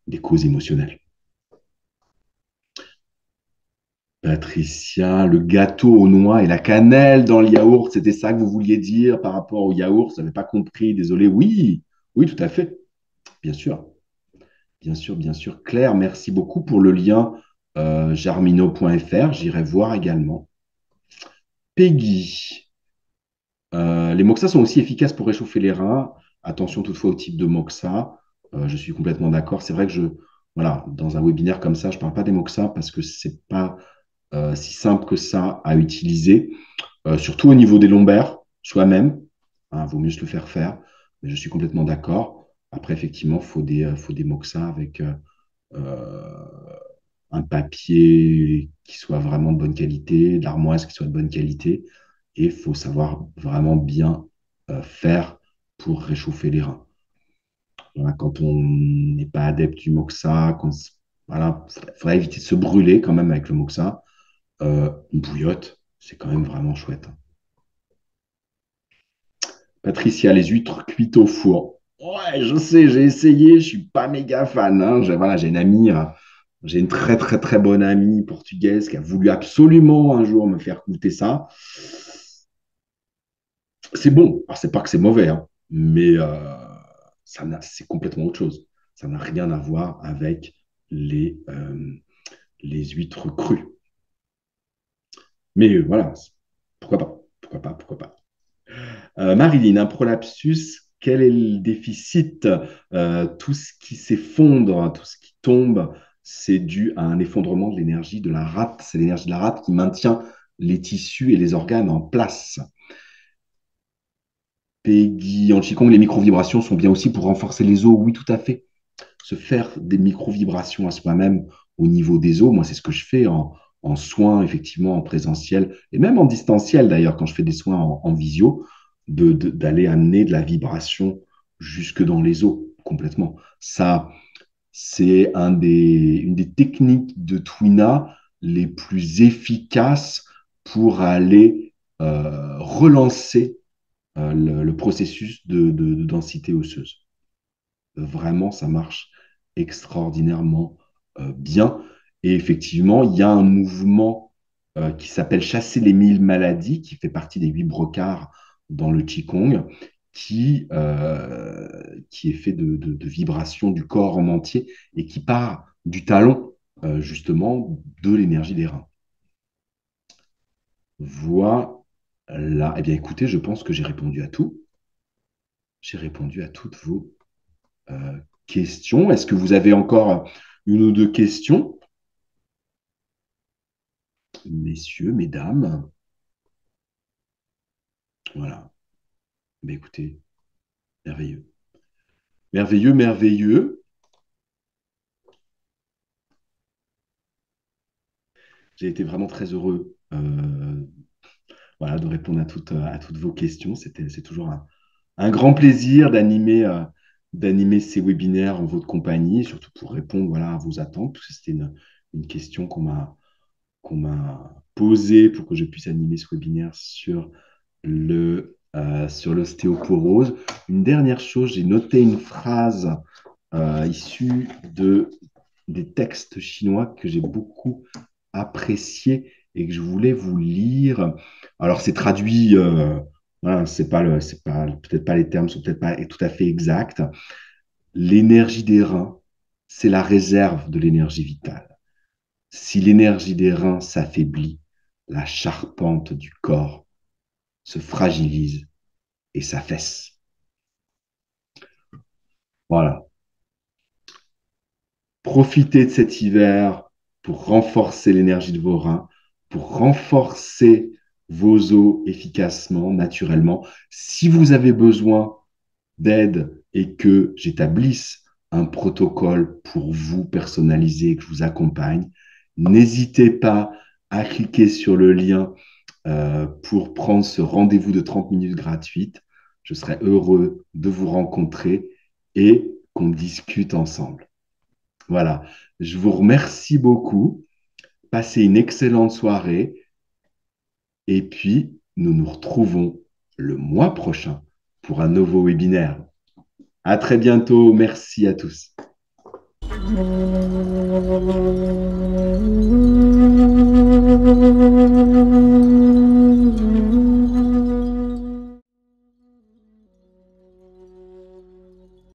des causes émotionnelles. Patricia, le gâteau aux noix et la cannelle dans le yaourt, c'était ça que vous vouliez dire par rapport au yaourt? Je n'avais pas compris, désolé. Oui, oui, tout à fait, bien sûr. Bien sûr, bien sûr. Claire, merci beaucoup pour le lien jarmino.fr. J'irai voir également. Peggy, les moxas sont aussi efficaces pour réchauffer les reins. Attention toutefois au type de moxa. Je suis complètement d'accord. C'est vrai que voilà, dans un webinaire comme ça, je ne parle pas des moxas parce que c'est pas si simple que ça à utiliser, surtout au niveau des lombaires, soi-même. Il vaut mieux se le faire faire. Mais je suis complètement d'accord. Après, effectivement, faut des moxas avec euh, un papier qui soit vraiment de bonne qualité, de l'armoise qui soit de bonne qualité, et il faut savoir vraiment bien faire pour réchauffer les reins. Voilà, quand on n'est pas adepte du moxa, voilà, faudrait éviter de se brûler quand même avec le moxa. Une bouillotte, c'est quand même vraiment chouette. Patricia, les huîtres cuites au four. Ouais, je sais, j'ai essayé, je suis pas méga fan, hein. Voilà, j'ai une amie, j'ai une très très très bonne amie portugaise qui a voulu absolument un jour me faire goûter ça. C'est bon, alors c'est pas que c'est mauvais, hein, mais c'est complètement autre chose. Ça n'a rien à voir avec les huîtres crues. Mais voilà, pourquoi pas, pourquoi pas, pourquoi pas. Marilyn, un prolapsus, quel est le déficit? Tout ce qui s'effondre, tout ce qui tombe, c'est dû à un effondrement de l'énergie de la rate. C'est l'énergie de la rate qui maintient les tissus et les organes en place. Peggy, en Qigong, les micro-vibrations sont bien aussi pour renforcer les os. Oui, tout à fait. Se faire des micro-vibrations à soi-même au niveau des os, moi, c'est ce que je fais en soins, effectivement, en présentiel, et même en distanciel, d'ailleurs, quand je fais des soins en visio, d'aller amener de la vibration jusque dans les os, complètement. Ça, c'est une des techniques de Twina les plus efficaces pour aller relancer le processus de densité osseuse. Vraiment, ça marche extraordinairement bien. Et effectivement, il y a un mouvement qui s'appelle Chasser les 1000 maladies, qui fait partie des 8 brocars dans le Qigong, qui est fait de vibrations du corps en entier et qui part du talon, justement, de l'énergie des reins. Voilà. Eh bien, écoutez, je pense que j'ai répondu à tout. J'ai répondu à toutes vos euh, questions. Est-ce que vous avez encore une ou deux questions, messieurs, mesdames? Voilà. Mais écoutez, merveilleux. Merveilleux, merveilleux. J'ai été vraiment très heureux voilà, de répondre à toutes vos questions. C'est toujours un grand plaisir d'animer ces webinaires en votre compagnie, surtout pour répondre voilà, à vos attentes, parce que c'était une question qu'on m'a posée pour que je puisse animer ce webinaire sur l'ostéoporose. Une dernière chose, j'ai noté une phrase issue des textes chinois que j'ai beaucoup apprécié et que je voulais vous lire. Alors, c'est traduit, voilà, c'est pas, peut-être pas les termes sont peut-être pas tout à fait exacts. L'énergie des reins, c'est la réserve de l'énergie vitale. Si l'énergie des reins s'affaiblit, la charpente du corps se fragilise et s'affaisse. Voilà. Profitez de cet hiver pour renforcer l'énergie de vos reins, pour renforcer vos os efficacement, naturellement. Si vous avez besoin d'aide et que j'établisse un protocole pour vous personnalisé et que je vous accompagne, n'hésitez pas à cliquer sur le lien pour prendre ce rendez-vous de 30 minutes gratuite. Je serai heureux de vous rencontrer et qu'on discute ensemble. Voilà, je vous remercie beaucoup. Passez une excellente soirée et puis nous nous retrouvons le mois prochain pour un nouveau webinaire. À très bientôt. Merci à tous.